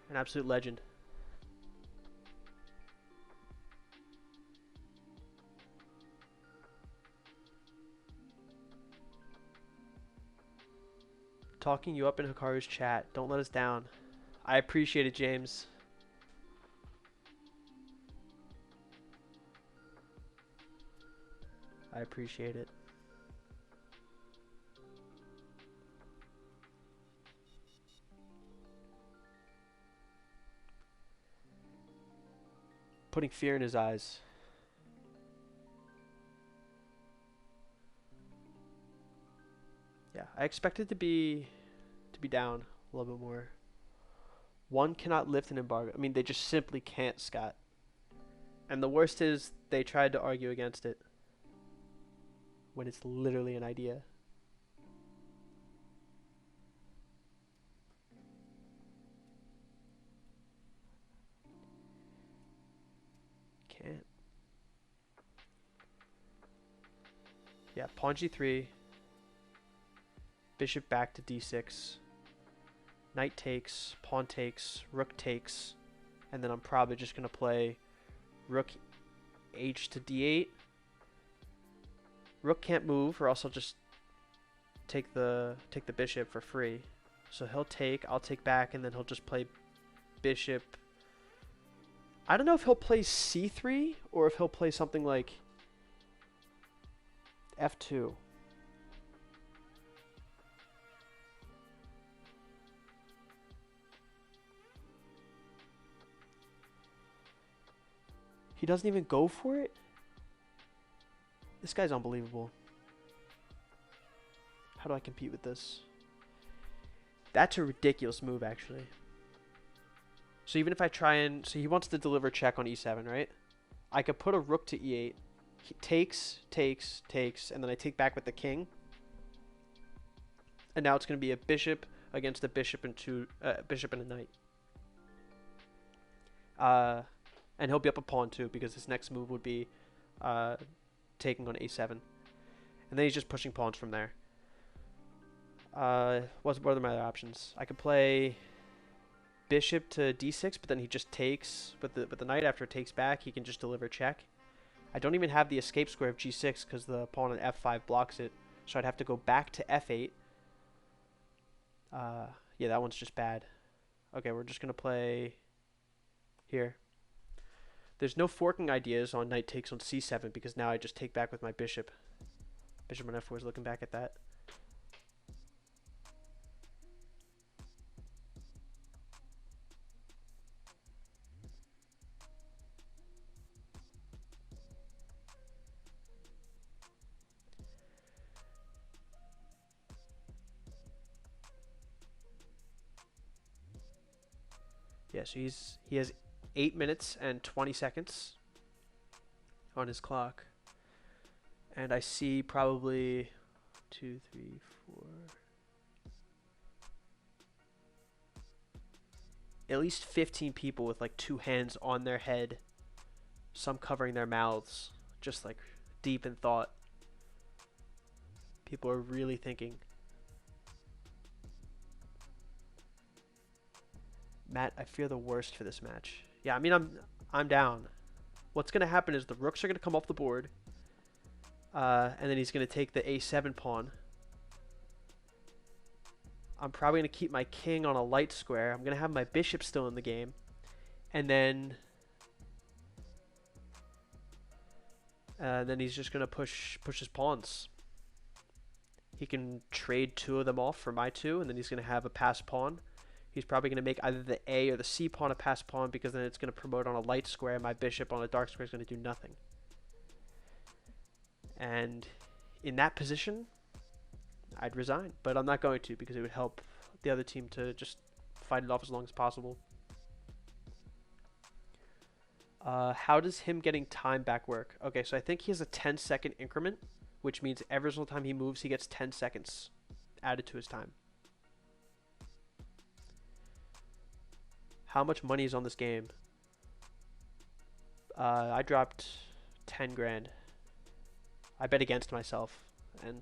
An absolute legend. Talking you up in Hikaru's chat. Don't let us down. I appreciate it, James. I appreciate it. Putting fear in his eyes. Yeah, I expected to be down a little bit more. One cannot lift an embargo. I mean, they just simply can't, Scott. And the worst is they tried to argue against it when it's literally an idea. Can't. Yeah, pawn g3. Bishop back to d6. Knight takes, pawn takes, rook takes. And then I'm probably just going to play rook h to d8. Rook can't move, or else I'll just take the bishop for free. So he'll take, I'll take back, and then he'll just play bishop. I don't know if he'll play c3 or if he'll play something like f2. He doesn't even go for it? This guy's unbelievable. How do I compete with this? That's a ridiculous move, actually. So even if I try and... So he wants to deliver check on e7, right? I could put a rook to e8. He takes, and then I take back with the king. And now it's going to be a bishop against a bishop and bishop and a knight. And he'll be up a pawn too, because his next move would be taking on a7. And then he's just pushing pawns from there. What are my other options? I could play bishop to d6, but then he just takes with the knight. After it takes back, he can just deliver check. I don't even have the escape square of g6 because the pawn on f5 blocks it. So I'd have to go back to f8. Yeah, that one's just bad. Okay, we're just going to play here. There's no forking ideas on knight takes on c7 because now I just take back with my bishop. Bishop on f4 is looking back at that. Yeah, so he has 8 minutes and 20 seconds on his clock. And I see probably 2, 3, 4... at least 15 people with like two hands on their head. Some covering their mouths. Just like deep in thought. People are really thinking. Matt, I fear the worst for this match. Yeah, I mean, I'm down. What's going to happen is the rooks are going to come off the board. And then he's going to take the a7 pawn. I'm probably going to keep my king on a light square. I'm going to have my bishop still in the game. And then he's just going to push his pawns. He can trade two of them off for my two, and then he's going to have a pass pawn. He's probably going to make either the A or the C pawn a pass pawn because then it's going to promote on a light square. My bishop on a dark square is going to do nothing. And in that position, I'd resign. But I'm not going to because it would help the other team to just fight it off as long as possible. How does him getting time back work? Okay, so I think he has a 10-second increment, which means every single time he moves, he gets 10 seconds added to his time. How much money is on this game? I dropped 10 grand. I bet against myself, and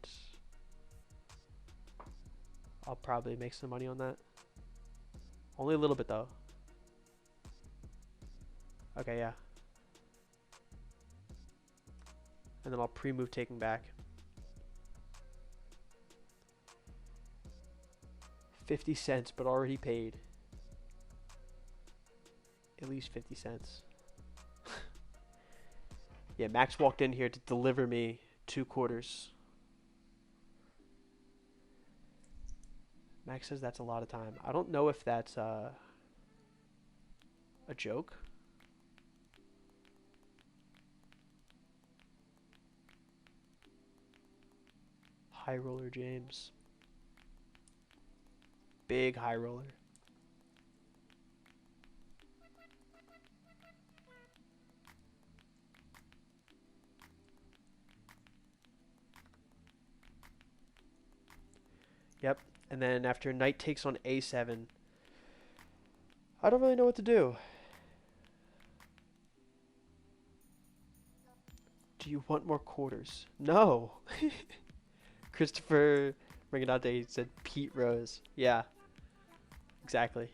I'll probably make some money on that. Only a little bit, though. Okay, yeah. And then I'll pre-move taking back. 50 cents, but already paid. At least 50 cents. Yeah, Max walked in here to deliver me 2 quarters. Max says that's a lot of time. I don't know if that's a joke. High roller James. Big high roller. Yep. And then after knight takes on a7, I don't really know what to do. Do you want more quarters? No. Christopher Ringadante said Pete Rose. Yeah, exactly.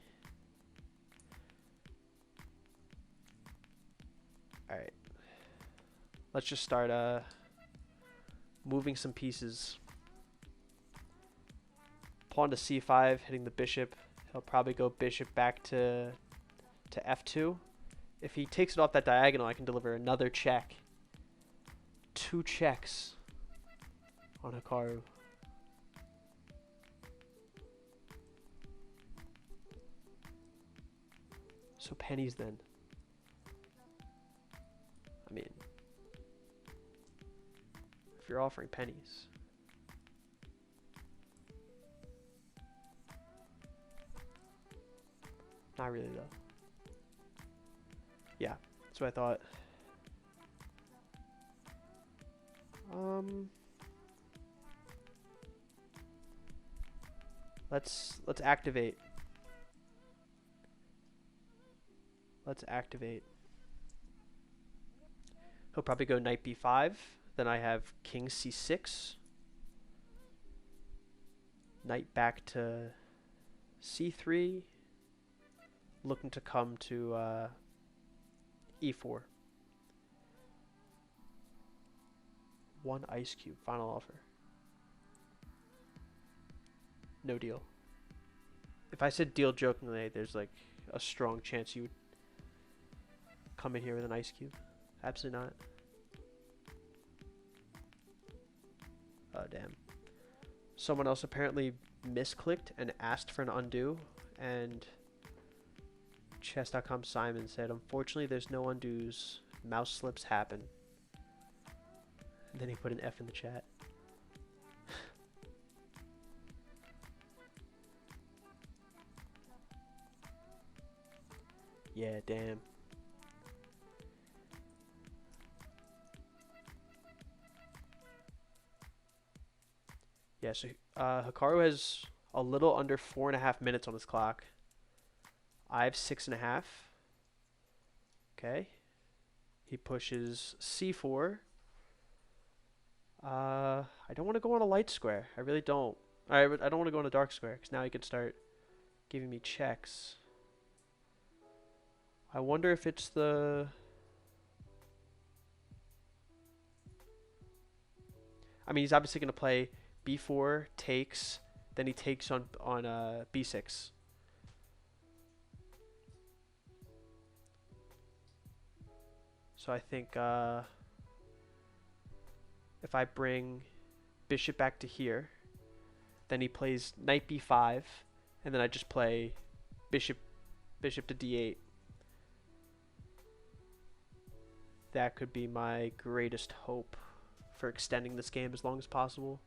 All right. Let's just start moving some pieces. Pawn to c5, hitting the bishop. He'll probably go bishop back to f2. If he takes it off that diagonal, I can deliver another check. 2 checks on Hikaru. So pennies then. I mean, if you're offering pennies. Not really though. Yeah, that's what I thought. Let's activate. Let's activate. He'll probably go knight b5. Then I have king c6. Knight back to c3. Looking to come to e4. 1 ice cube. Final offer. No deal. If I said deal jokingly, there's like a strong chance you would come in here with an ice cube. Absolutely not. Oh, damn. Someone else apparently misclicked and asked for an undo, and chess.com Simon said, unfortunately, there's no undos. Mouse slips happen. And then he put an F in the chat. Yeah, damn. Yeah, so Hikaru has a little under 4.5 minutes on his clock. I have 6.5. Okay. He pushes c4. I don't want to go on a light square. I really don't. I don't want to go on a dark square, because now he could start giving me checks. I wonder if it's the... I mean, he's obviously going to play b4, takes, then he takes on b6. So I think if I bring bishop back to here, then he plays knight b5, and then I just play bishop to d8. That could be my greatest hope for extending this game as long as possible.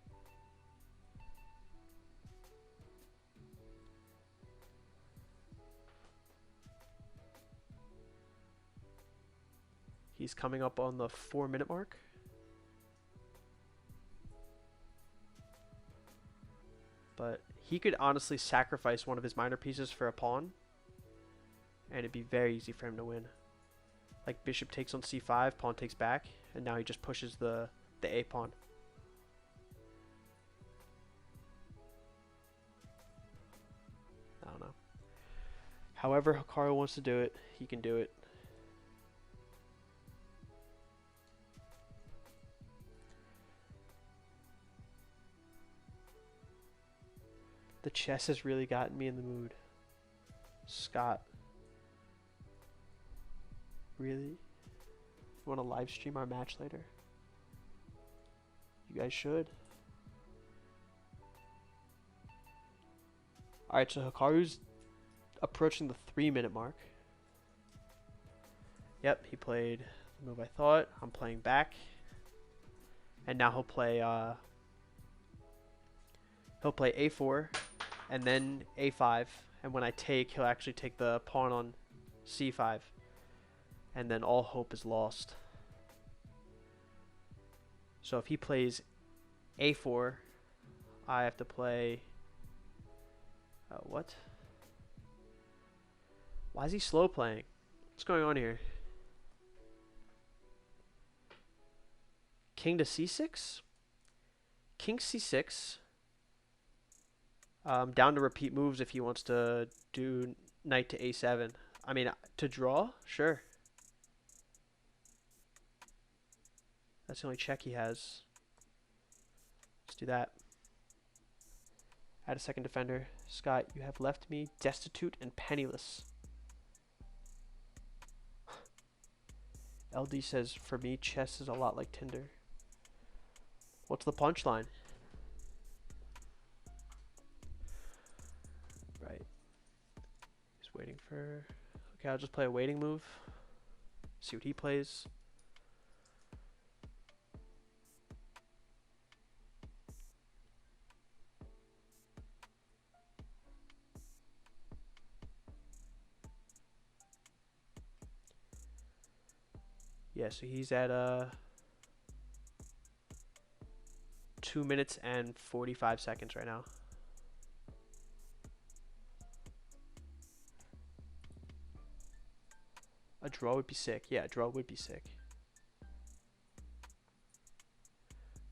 He's coming up on the 4-minute mark. But he could honestly sacrifice one of his minor pieces for a pawn, and it'd be very easy for him to win. Like bishop takes on c5, pawn takes back, and now he just pushes the a pawn. I don't know. However Hikaru wants to do it, he can do it. The chess has really gotten me in the mood. Scott. Really? You want to live stream our match later? You guys should. Alright, so Hikaru's approaching the 3-minute mark. Yep, he played the move I thought. I'm playing back. And now he'll play He'll play a4 and then a5, and when I take, he'll actually take the pawn on c5, and then all hope is lost. So if he plays a4, I have to play... what? Why is he slow playing? What's going on here? King to c6? King c6. Down to repeat moves if he wants to do knight to a7. I mean, to draw? Sure. That's the only check he has. Let's do that. Add a second defender. Scott, you have left me destitute and penniless. LD says, for me, chess is a lot like Tinder. What's the punchline? Right. He's waiting for... Okay, I'll just play a waiting move. See what he plays. Yeah, so he's at 2 minutes and 45 seconds right now. A draw would be sick. Yeah, a draw would be sick.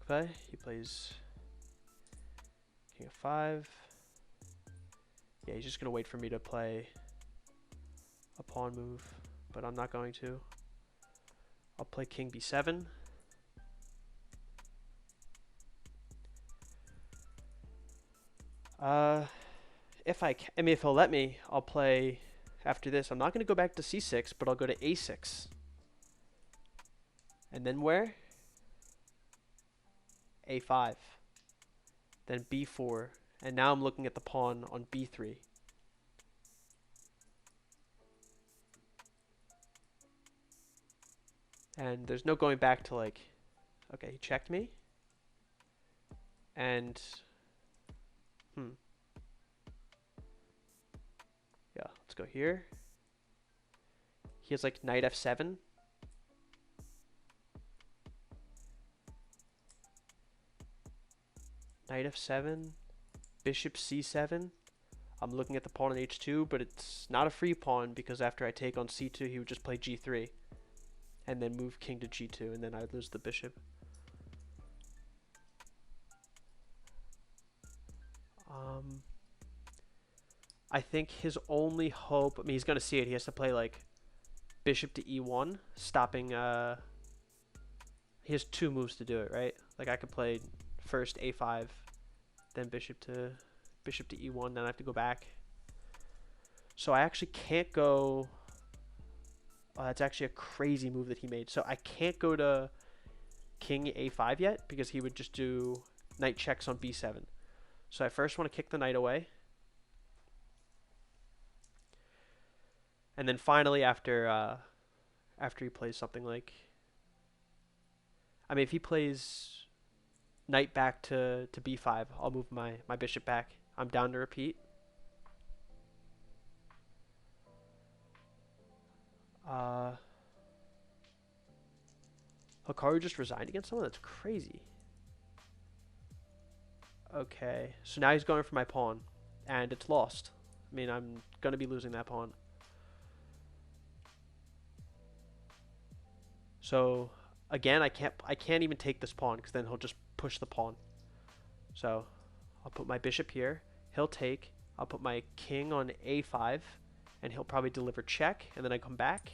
Okay, he plays king f5. Yeah, he's just going to wait for me to play a pawn move, but I'm not going to. I'll play king b7. If he'll let me, I'll play after this. I'm not going to go back to c6, but I'll go to a6. And then where? a5. Then b4. And now I'm looking at the pawn on b3. And there's no going back to like... Okay, he checked me. And... Yeah, let's go here. He has like knight f7. Knight f7. Bishop c7. I'm looking at the pawn on h2, but it's not a free pawn because after I take on c2, he would just play g3. And then move king to g2, and then I would lose the bishop. I think his only hope... I mean, he's going to see it. He has to play, like, bishop to e1, stopping... He has 2 moves to do it, right? Like, I could play first a5, then bishop to e1, then I have to go back. So I actually can't go... Oh, that's actually a crazy move that he made. So I can't go to king a5 yet because he would just do knight checks on b7. So I first want to kick the knight away. And then finally, after he plays something like... I mean, if he plays knight back to b5, I'll move my bishop back. I'm down to repeat. Hikaru just resigned against someone? That's crazy. Okay, so now he's going for my pawn, and it's lost. I mean, I'm going to be losing that pawn. So, again, I can't even take this pawn, because then he'll just push the pawn. So, I'll put my bishop here. He'll take. I'll put my king on a5, and he'll probably deliver check, and then I come back.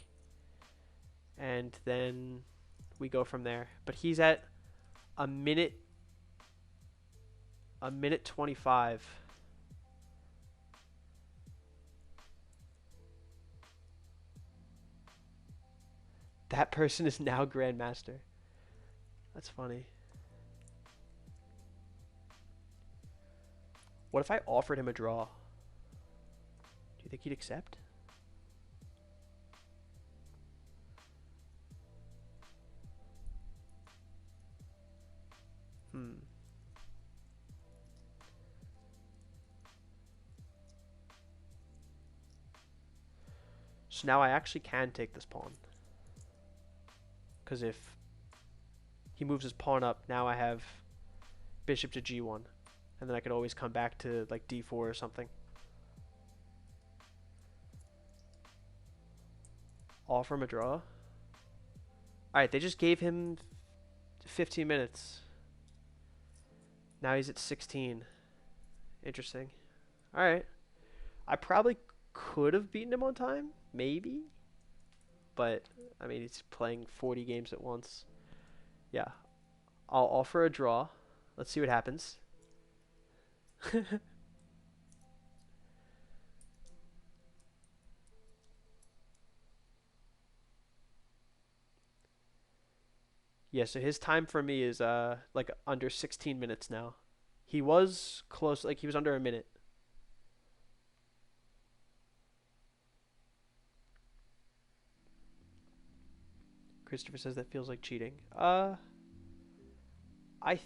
And then we go from there. But he's at a minute 25. That person is now Grandmaster. That's funny. What if I offered him a draw? Do you think he'd accept? So now I actually can take this pawn. Because if he moves his pawn up, now I have bishop to g1. And then I could always come back to like d4 or something. Offer him a draw. Alright, they just gave him 15 minutes. Now he's at 16. Interesting. Alright. I probably could have beaten him on time. Maybe. But, I mean, he's playing 40 games at once. Yeah. I'll offer a draw. Let's see what happens. Yeah, so his time for me is like under 16 minutes now. He was close, like he was under a minute. Christopher says that feels like cheating. I th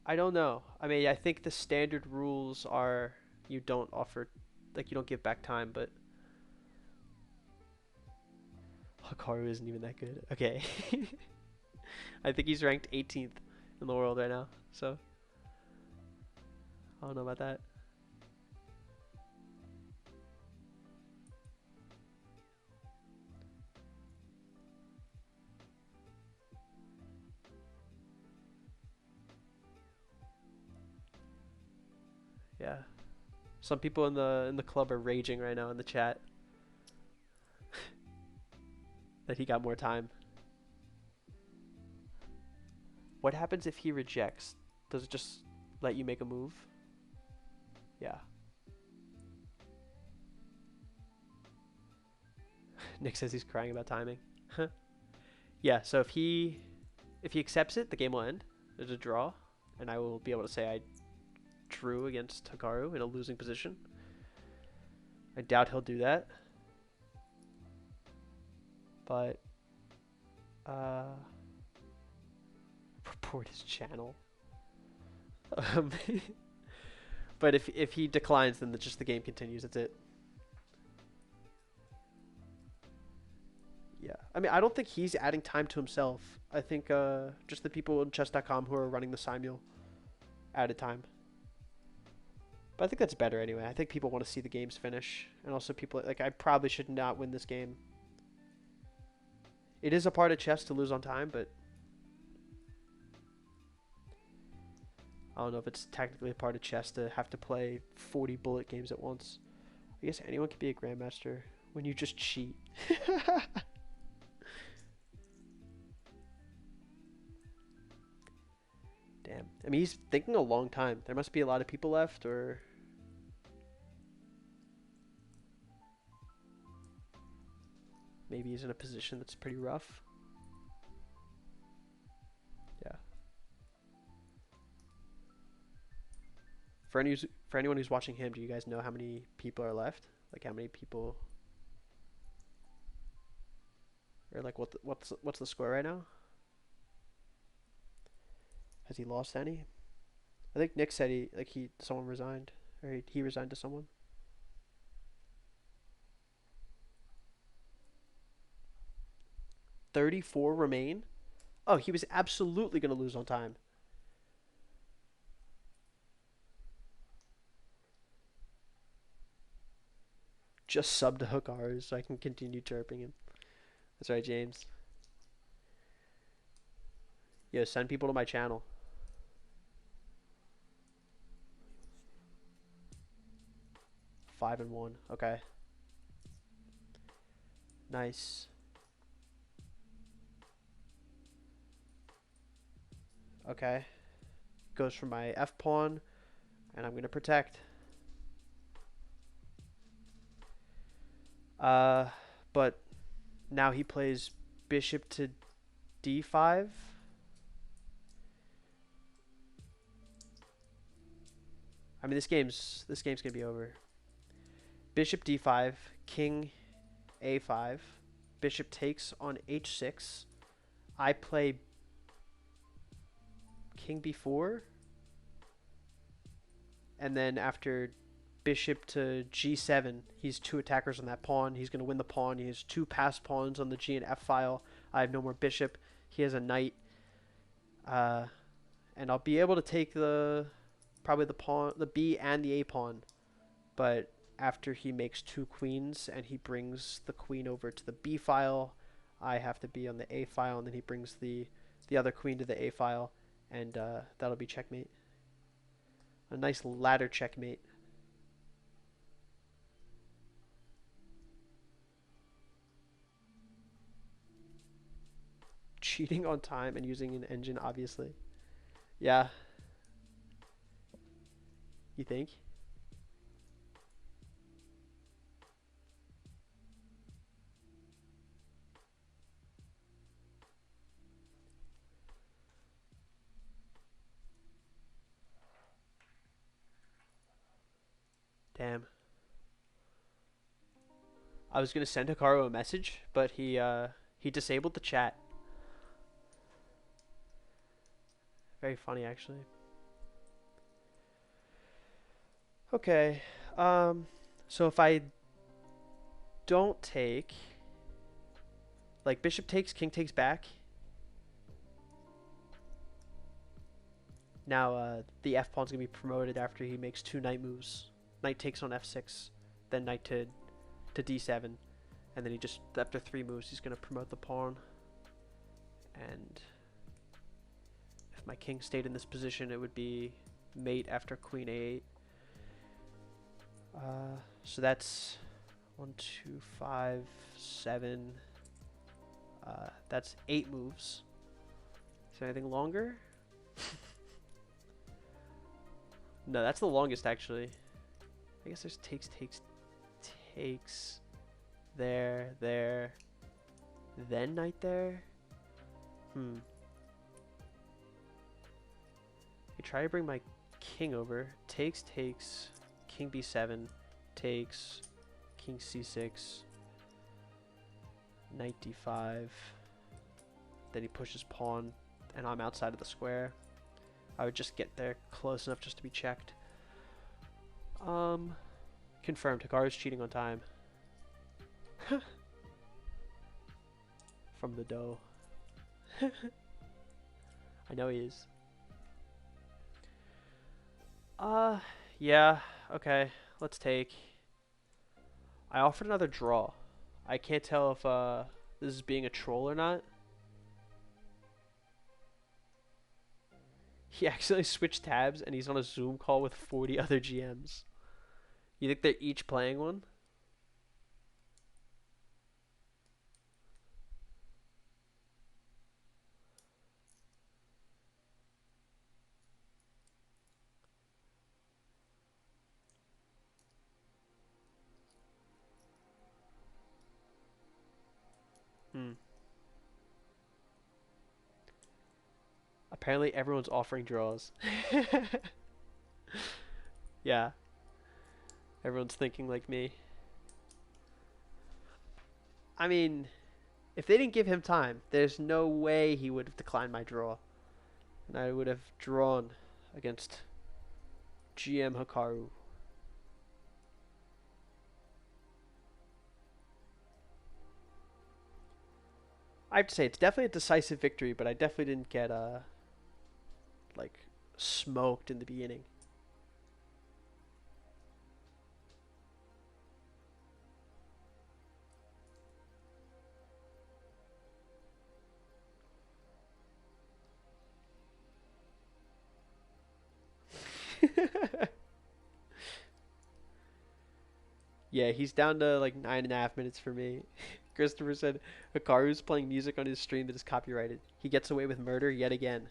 I don't know. I mean, I think the standard rules are you don't offer, like you don't give back time, but Hikaru isn't even that good. Okay. I think he's ranked 18th in the world right now, so I don't know about that. Yeah. Some people in the club are raging right now in the chat that he got more time. What happens if he rejects? Does it just let you make a move? Yeah. Nick says he's crying about timing. Yeah, so if he accepts it, the game will end. There's a draw, and I will be able to say I drew against Hikaru in a losing position. I doubt he'll do that. But report his channel. But if he declines, then just the game continues. That's it. Yeah, I mean, I don't think he's adding time to himself. I think just the people in chess.com who are running the simul added time. But I think that's better anyway. I think people want to see the games finish, and also people like I probably should not win this game. It is a part of chess to lose on time, but I don't know if it's technically a part of chess to have to play 40 bullet games at once. I guess anyone can be a grandmaster when you just cheat. Damn. I mean, he's thinking a long time. There must be a lot of people left, or maybe he's in a position that's pretty rough. Yeah. For anyone who's watching him, do you guys know how many people are left? Like how many people, or like what's the score right now? Has he lost any? I think Nick said someone resigned, or he resigned to someone. $34 remain. Oh, he was absolutely gonna lose on time. Just sub to Hikaru so I can continue chirping him. That's right, James. Yo, send people to my channel. Five and 1. Okay. Nice. Okay. Goes for my F pawn, and I'm gonna protect. But now he plays bishop to d5. I mean, this game's gonna be over. Bishop d5, king a5, bishop takes on h6. I play king b4, and then after bishop to g7. He's two attackers on that pawn. He's going to win the pawn. He has two passed pawns on the g and f file. I have no more bishop. He has a knight. And I'll be able to take probably the pawn, the b and the a pawn. But after he makes two queens and he brings the queen over to the b file, I have to be on the a file, and then he brings the other queen to the a file, and that'll be checkmate. A nice ladder checkmate. Cheating on time and using an engine, obviously. Yeah. You think? Damn. I was gonna send Hikaru a message, but he disabled the chat. Very funny, actually. Okay. So if I don't take, like, bishop takes, king takes back. Now the f pawn's gonna be promoted after he makes two knight moves. Knight takes on f6, then knight to d7, and then he just, after three moves, he's gonna promote the pawn. And if my king stayed in this position, it would be mate after queen a8. So that's 1, 2, 5, 7. That's 8 moves. Is there anything longer? No, that's the longest, actually. I guess there's takes, there, then knight there. I try to bring my king over. Takes, king b7, takes, king c6, knight d5. Then he pushes pawn, and I'm outside of the square. I would just get there close enough just to be checked. Confirmed. Hikaru's cheating on time. From the dough. I know he is. Yeah, okay. Let's take. I offered another draw. I can't tell if this is being a troll or not. He accidentally switched tabs and he's on a Zoom call with 40 other GMs. You think they're each playing one? Apparently everyone's offering draws. Yeah. Everyone's thinking like me. I mean, if they didn't give him time, there's no way he would have declined my draw. And I would have drawn against GM Hikaru. I have to say, it's definitely a decisive victory, but I definitely didn't get, like, smoked in the beginning. Yeah, he's down to like 9.5 minutes for me. Christopher said Hikaru's playing music on his stream that is copyrighted. He gets away with murder yet again.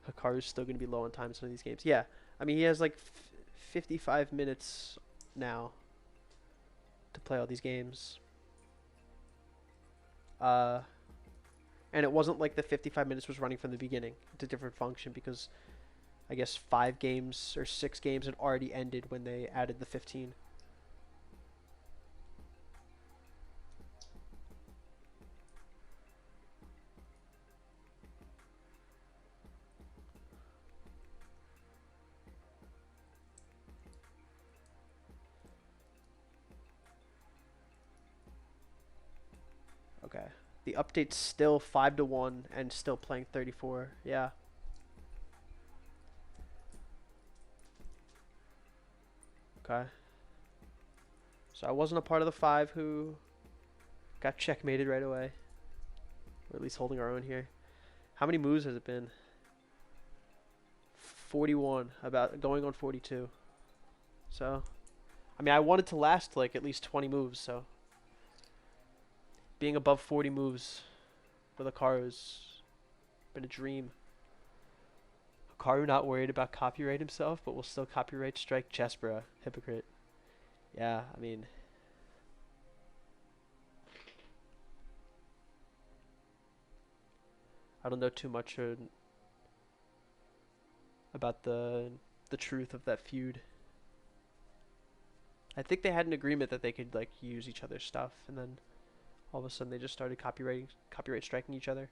Hikaru's still going to be low on time in some of these games. Yeah, I mean, he has like 55 minutes now to play all these games. And it wasn't like the 55 minutes was running from the beginning. It's a different function because I guess 5 games or 6 games had already ended when they added the 15. The update's still 5-1 and still playing 34. Yeah. Okay. So I wasn't a part of the 5 who got checkmated right away. Or at least holding our own here. How many moves has it been? 41. About going on 42. So, I mean, I wanted to last like at least 20 moves, so being above 40 moves with Hikaru has been a dream. Hikaru not worried about copyright himself, but will still copyright strike Chespera. Hypocrite. Yeah, I mean, I don't know too much about the truth of that feud. I think they had an agreement that they could like use each other's stuff, and then all of a sudden they just started copyright striking each other.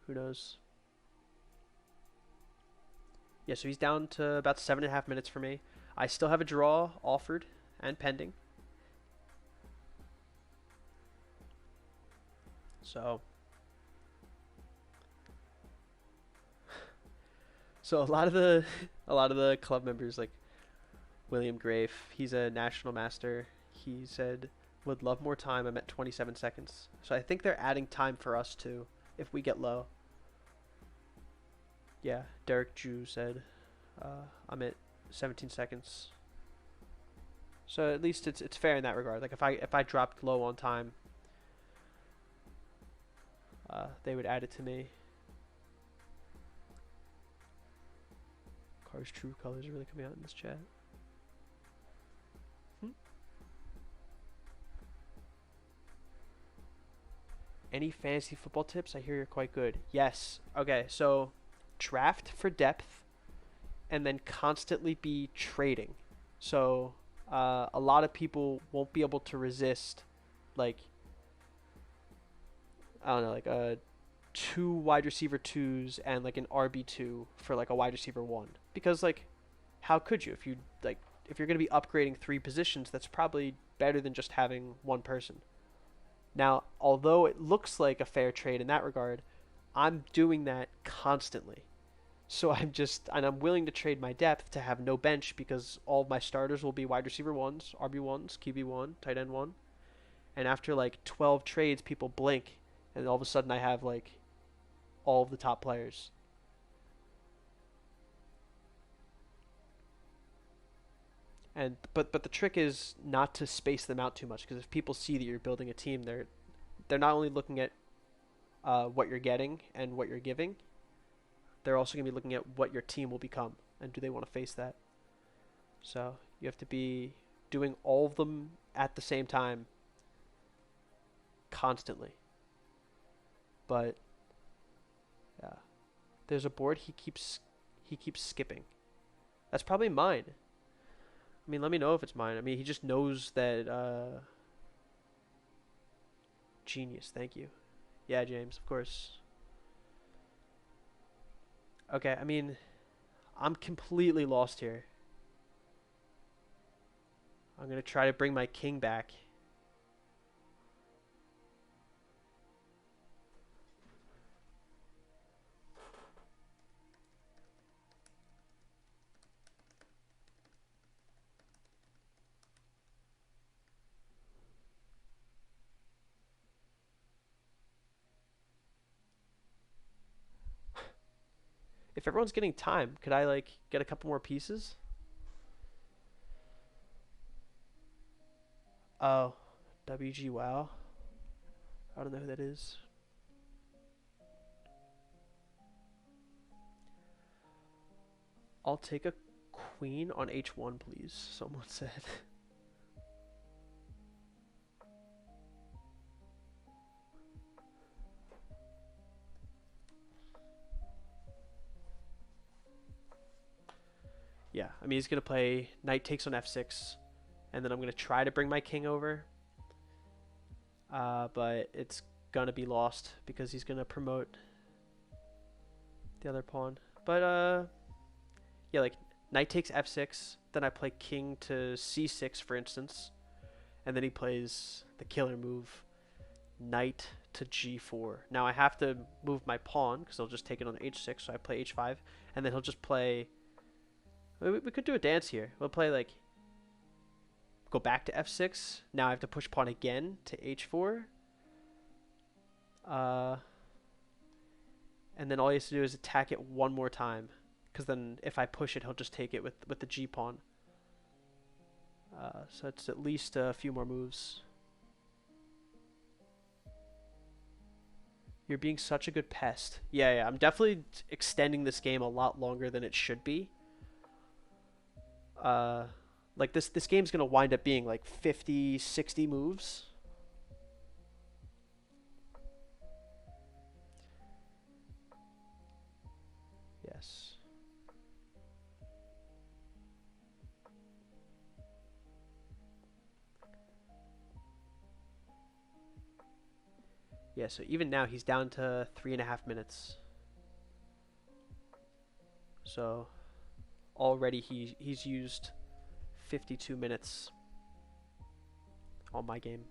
Who knows? Yeah, so he's down to about 7.5 minutes for me. I still have a draw offered and pending. So a lot of the club members like William Grafe, he's a national master. He said would love more time. I'm at 27 seconds. So I think they're adding time for us too if we get low. Yeah, Derek Jew said I'm at 17 seconds. So at least it's fair in that regard. Like if I dropped low on time, they would add it to me. Car's true colors are really coming out in this chat. Any fantasy football tips? I hear you're quite good. Yes. Okay, so draft for depth and then constantly be trading. So a lot of people won't be able to resist like I don't know, like a 2 wide receiver 2s and like an RB2 for like a wide receiver 1. Because like how could you if you're going to be upgrading 3 positions, that's probably better than just having one person. Now, although it looks like a fair trade in that regard, I'm doing that constantly. So I'm willing to trade my depth to have no bench because all of my starters will be wide receiver 1s, RB 1s, QB 1, tight end 1. And after like 12 trades, people blink and all of a sudden I have like all of the top players. And but the trick is not to space them out too much because if people see that you're building a team, they're not only looking at what you're getting and what you're giving, they're also going to be looking at what your team will become and do they want to face that. So you have to be doing all of them at the same time constantly. But yeah, there's a board he keeps skipping. That's probably mine. I mean, let me know if it's mine. I mean, he just knows that genius, thank you. Yeah, James, of course. Okay, I mean, I'm completely lost here. I'm going to try to bring my king back. If everyone's getting time, could I like get a couple more pieces? Oh, WG Wow. I don't know who that is. I'll take a queen on H1, please, someone said. Yeah, I mean, he's going to play knight takes on F6, and then I'm going to try to bring my king over. But it's going to be lost because he's going to promote the other pawn. But, yeah, like, knight takes F6, then I play king to C6, for instance, and then he plays the killer move. knight to g4. Now I have to move my pawn because he'll just take it on h6, so I play h5, and then he'll just play. We could do a dance here. We'll play like go back to f6. Now I have to push pawn again to h4. And then all he has to do is attack it one more time, because then if I push it, he'll just take it with the g pawn. So it's at least a few more moves. You're being such a good pest. Yeah, I'm definitely extending this game a lot longer than it should be. Like this game's gonna wind up being like 50, 60 moves. Yes. Yeah, so even now he's down to 3.5 minutes. So already he's used 52 minutes on my game.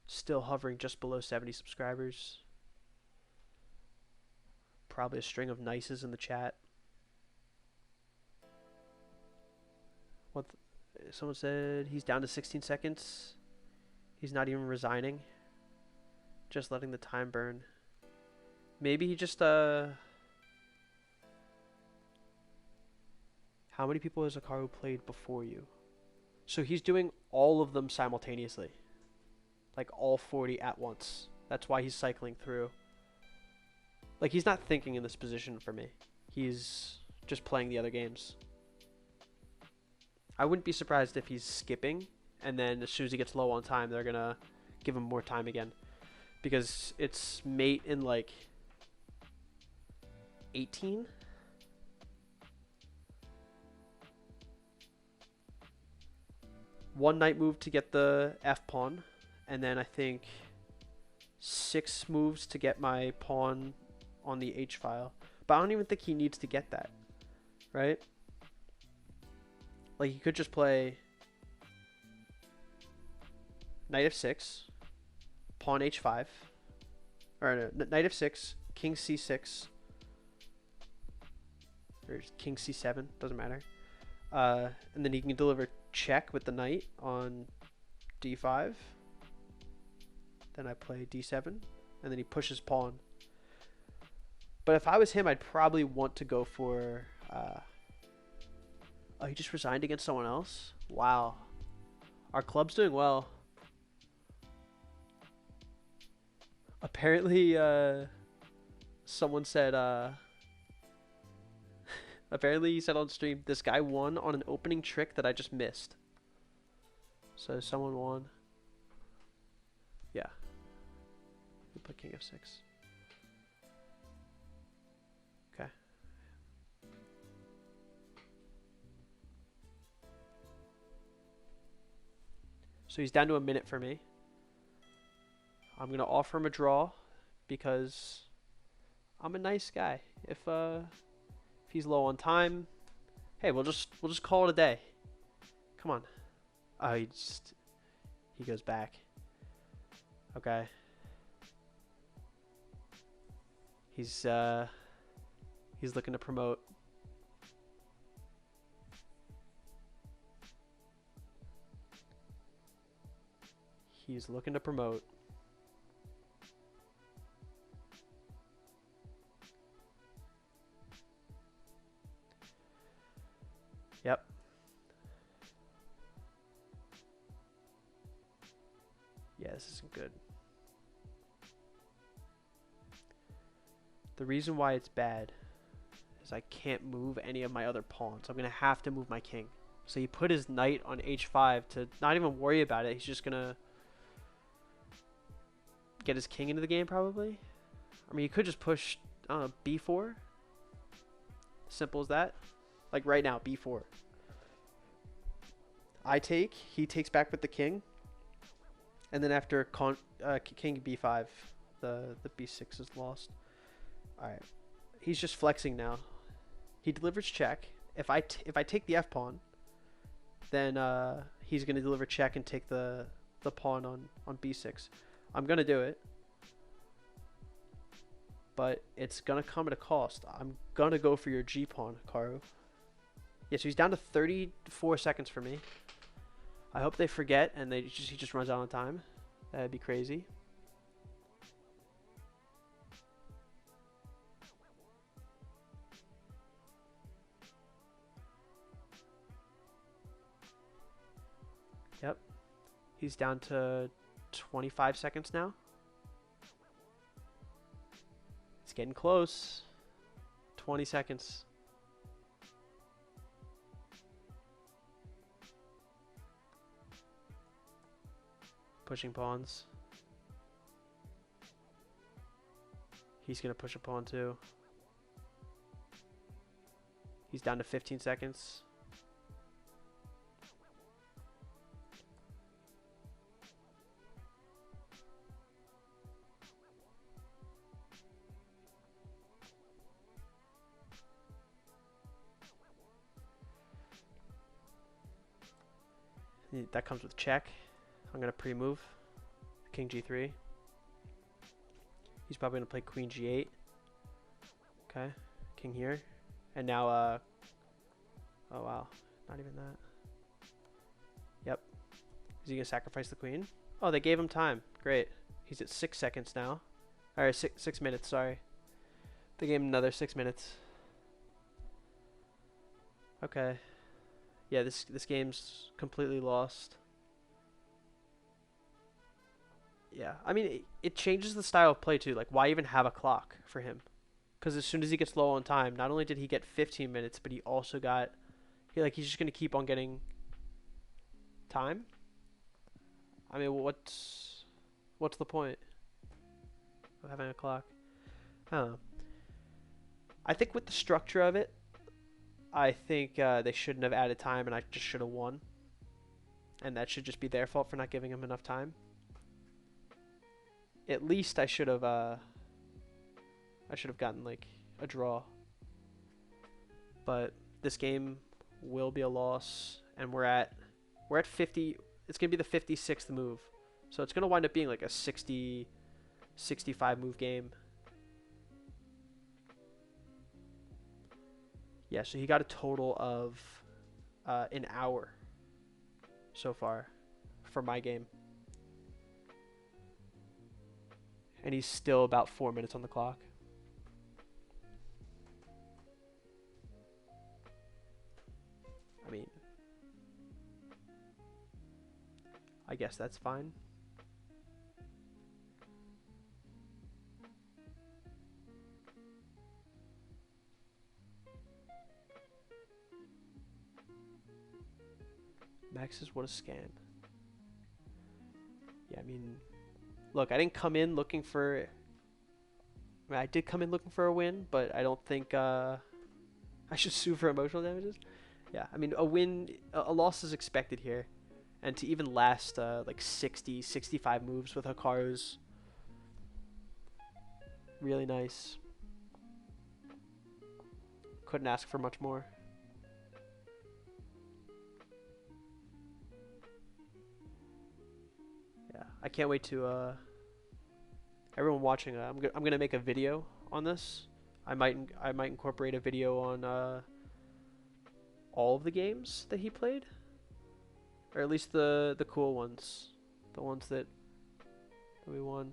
Still hovering just below 70 subscribers. Probably a string of nices in the chat. What? Someone said he's down to 16 seconds. He's not even resigning. Just letting the time burn. Maybe he just How many people has Hikaru played before you? So he's doing all of them simultaneously. Like all 40 at once. That's why he's cycling through. Like he's not thinking in this position for me. He's just playing the other games. I wouldn't be surprised if he's skipping, and then as soon as he gets low on time, they're gonna give him more time again. Because it's mate in like 18. One knight move to get the F pawn, and then I think 6 moves to get my pawn on the H file. But I don't even think he needs to get that, right? Like he could just play knight f6, pawn h5, or no, knight f6, king c6, or king c7, doesn't matter. And then he can deliver check with the knight on d5. Then I play d7, and then he pushes pawn. But if I was him, I'd probably want to go for... Oh, he just resigned against someone else? Wow. Our club's doing well. Apparently, someone said... Apparently he said on stream, this guy won on an opening trick that I just missed. So someone won. Yeah. We put king f6. Okay. So he's down to a minute for me. I'm gonna offer him a draw because I'm a nice guy. If he's low on time, hey, we'll just call it a day. Come on. Oh, he goes back. Okay. He's looking to promote. He's looking to promote. Yep. Yeah, this isn't good. The reason why it's bad is I can't move any of my other pawns. I'm going to have to move my king. So he put his knight on h5 to not even worry about it. He's just going to get his king into the game probably. I mean, you could just push, I don't know, b4. Simple as that. Like right now, b4. I take, he takes back with the king. And then after king b5, the b6 is lost. All right, he's just flexing now. He delivers check. If I take the f pawn, then he's gonna deliver check and take the pawn on b6. I'm gonna do it, but it's gonna come at a cost. I'm gonna go for your g pawn, Hikaru. Yeah, so he's down to 34 seconds for me. I hope they forget and he just runs out on time. That'd be crazy. Yep. He's down to 25 seconds now. It's getting close. 20 seconds. Pushing pawns. He's going to push a pawn too. He's down to 15 seconds. That comes with check. I'm going to pre-move. King g3. He's probably going to play queen g8. Okay. King here. And now, oh wow. Not even that. Yep. Is he going to sacrifice the queen? Oh, they gave him time. Great. He's at 6 seconds now. Or 6 minutes, sorry. They gave him another 6 minutes. Okay. Yeah, this game's completely lost. Yeah, I mean, it changes the style of play too. Like, why even have a clock for him? Because as soon as he gets low on time, not only did he get 15 minutes, but he also got, he's just gonna keep on getting time. I mean, what's the point of having a clock? I don't know. I think with the structure of it, I think they shouldn't have added time, and I just should have won. And that should just be their fault for not giving him enough time. At least I should have gotten like a draw. But this game will be a loss, and we're at 50. It's gonna be the 56th move, so it's gonna wind up being like a 60, 65 move game. Yeah, so he got a total of an hour so far for my game. And he's still about 4 minutes on the clock. I mean, I guess that's fine. Max says, what a scam. Yeah, I mean, look, I didn't come in looking for... I mean, I did come in looking for a win, but I don't think I should sue for emotional damages. Yeah, I mean, a loss is expected here. And to even last like 60, 65 moves with Hikaru's really nice. Couldn't ask for much more. Yeah, I can't wait to everyone watching. I'm gonna make a video on this. I might incorporate a video on all of the games that he played, or at least the cool ones, the ones that we won.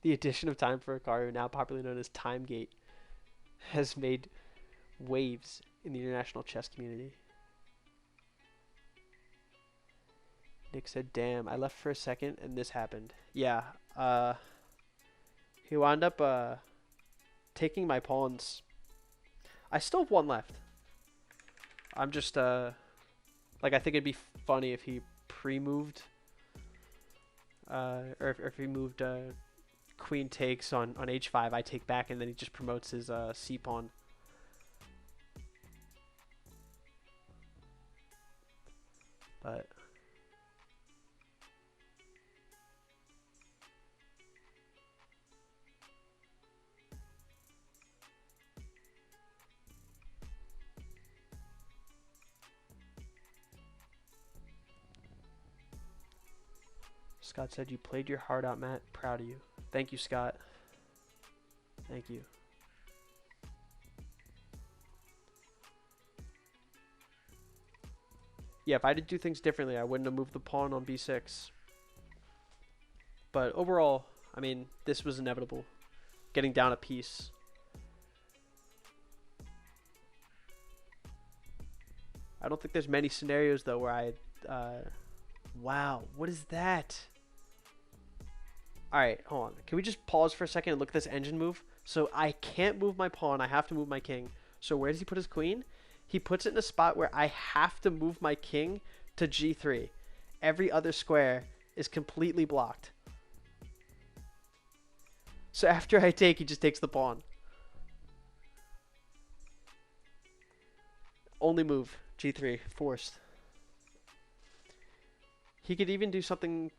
The addition of time for Hikaru, now popularly known as Timegate, has made waves in the international chess community. Nick said, damn, I left for a second and this happened. Yeah, he wound up taking my pawns. I still have one left. I'm just, like, I think it'd be funny if he pre-moved, or if he moved queen takes on h5, I take back, and then he just promotes his c pawn. But Scott said you played your heart out, Matt. Proud of you. Thank you, Scott. Thank you. Yeah, if I did do things differently, I wouldn't have moved the pawn on b6. But overall, I mean, this was inevitable. Getting down a piece. I don't think there's many scenarios, though, where I... wow, what is that? Alright, hold on. Can we just pause for a second and look at this engine move? So I can't move my pawn. I have to move my king. So where does he put his queen? He puts it in a spot where I have to move my king to g3. Every other square is completely blocked. So after I take, he just takes the pawn. Only move, g3, forced. He could even do something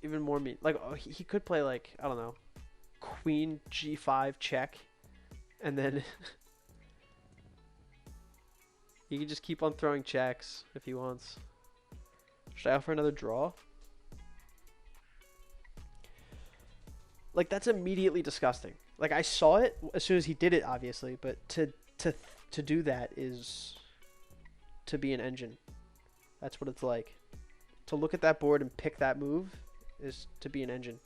even more mean. Like, oh, he could play, like, I don't know, queen g5 check. And then he can just keep on throwing checks if he wants. Should I offer another draw? Like, that's immediately disgusting. Like, I saw it as soon as he did it, obviously, but to do that is to be an engine. That's what it's like. To look at that board and pick that move is to be an engine.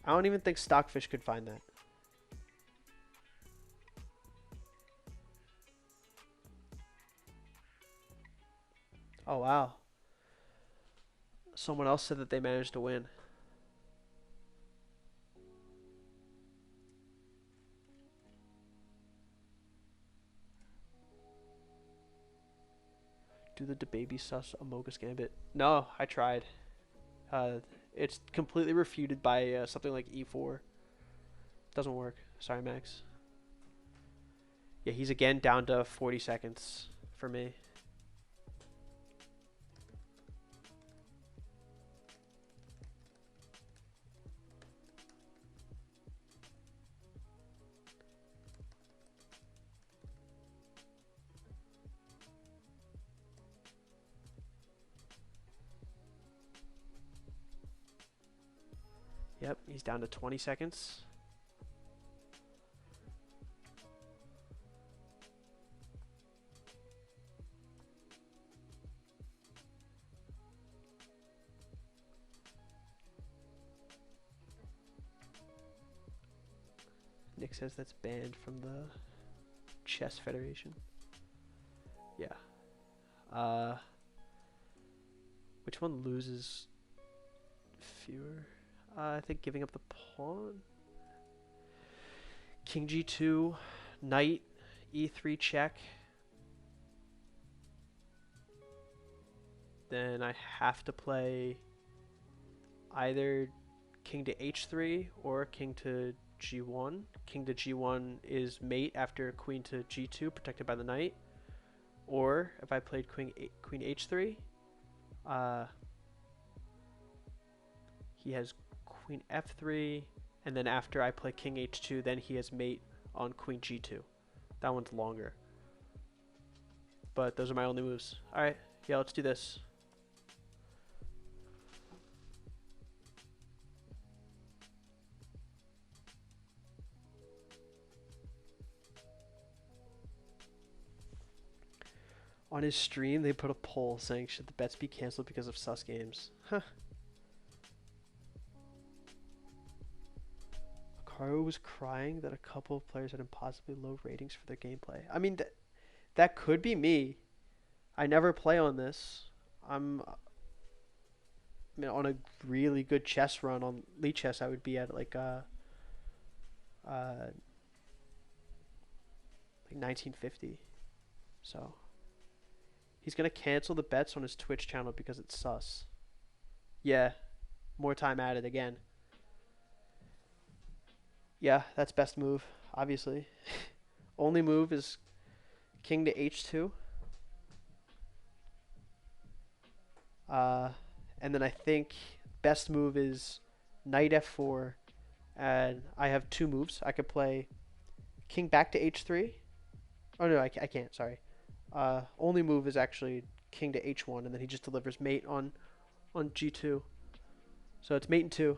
I don't even think Stockfish could find that. Oh, wow. Someone else said that they managed to win. Do the DeBaby sus Amogus Gambit. No, I tried. It's completely refuted by something like e4. Doesn't work. Sorry, Max. Yeah, he's again down to 40 seconds for me. Yep, he's down to 20 seconds. Nick says that's banned from the Chess Federation. Yeah. Which one loses fewer? I think giving up the pawn. King g2, knight e3 check. Then I have to play either king to h3 or king to g1. King to g1 is mate after queen to g2, protected by the knight. Or if I played queen h3, he has queen f3, and then after I play king h2, then he has mate on queen g2. That one's longer. But those are my only moves. Alright, yeah, let's do this. On his stream, they put a poll saying, should the bets be canceled because of sus games? Huh. Hikaru was crying that a couple of players had impossibly low ratings for their gameplay. I mean, that could be me. I never play on this. I mean, on a really good chess run on Lee Chess, I would be at like 1950. So he's gonna cancel the bets on his Twitch channel because it's sus. Yeah, more time added again. Yeah, that's best move, obviously. Only move is king to h2. Uh, and then I think best move is knight f4. And I have two moves. I could play king back to h3. Oh, no, I can't. Sorry. Only move is actually king to h1, and then he just delivers mate on g2. So it's mate in 2.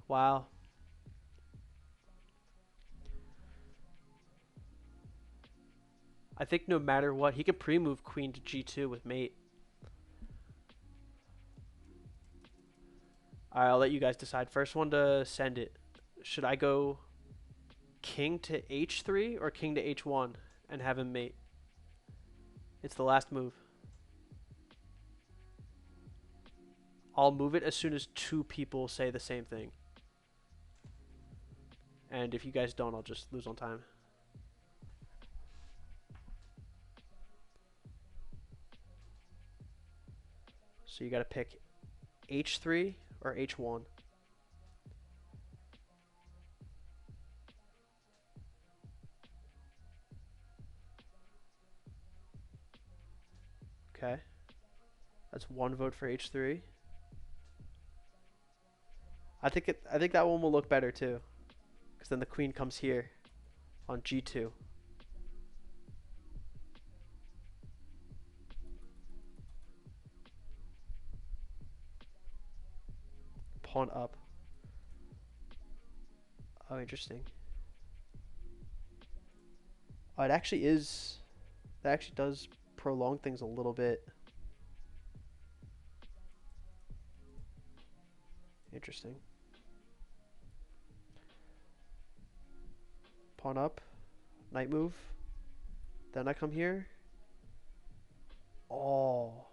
Wow. I think no matter what, he could pre-move queen to g2 with mate. All right, I'll let you guys decide. First one to send it. Should I go king to h3 or king to h1 and have him mate? It's the last move. I'll move it as soon as two people say the same thing. And if you guys don't, I'll just lose on time. So you got to pick h3 or h1. Okay. That's one vote for h3. I think that one will look better too, because then the queen comes here on g2. Pawn up. Oh, interesting. Oh, it actually is. That actually does prolong things a little bit. Interesting. Pawn up. Knight move. Then I come here. Oh.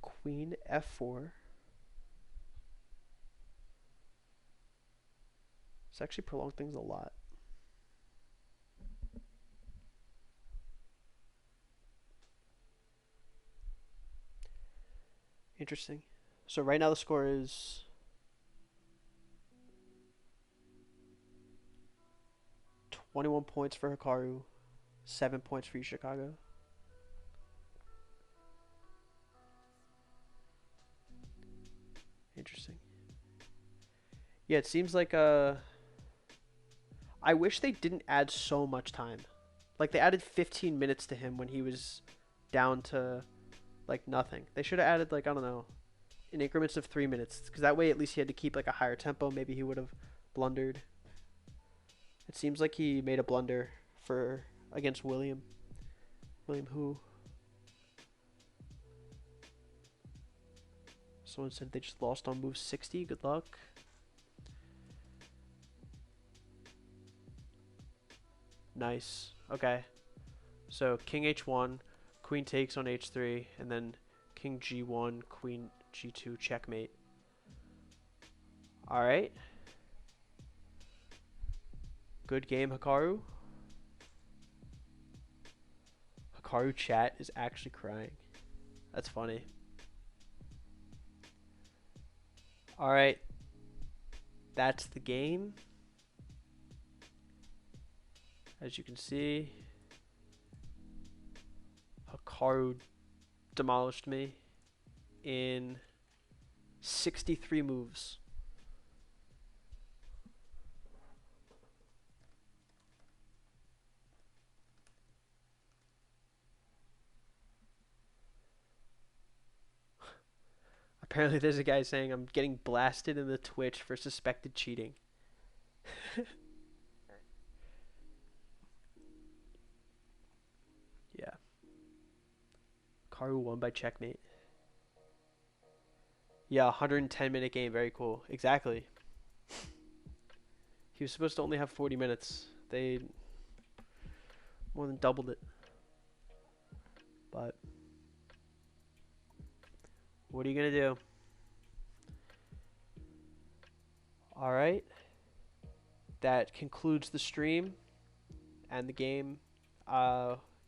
Queen f4. It's actually prolonged things a lot. Interesting. So right now the score is 21 points for Hikaru, 7 points for Chicago. Interesting. Yeah, it seems like I wish they didn't add so much time. Like they added 15 minutes to him when he was down to like nothing. They should have added like I don't know, in increments of 3 minutes, because that way at least he had to keep like a higher tempo. Maybe he would have blundered. It seems like he made a blunder for against William. William who? Someone said they just lost on move 60. Good luck. Nice. Okay. So king h1, queen takes on h3, and then king g1, queen g2, checkmate. All right. Good game, Hikaru. Hikaru chat is actually crying. That's funny. All right. That's the game. As you can see, Hikaru demolished me in 63 moves. Apparently there's a guy saying I'm getting blasted in the Twitch for suspected cheating. Yeah. Hikaru won by checkmate. Yeah, 110-minute game. Very cool. Exactly. He was supposed to only have 40 minutes. They more than doubled it. But what are you going to do? All right. That concludes the stream and the game.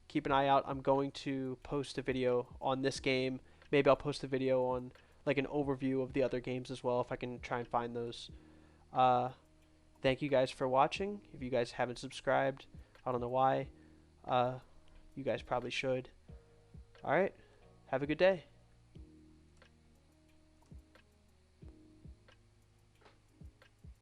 Keep an eye out. I'm going to post a video on this game. Maybe I'll post a video on like an overview of the other games as well if I can try and find those. Uh, Thank you guys for watching. If you guys haven't subscribed, I don't know why. You guys probably should. All right. Have a good day.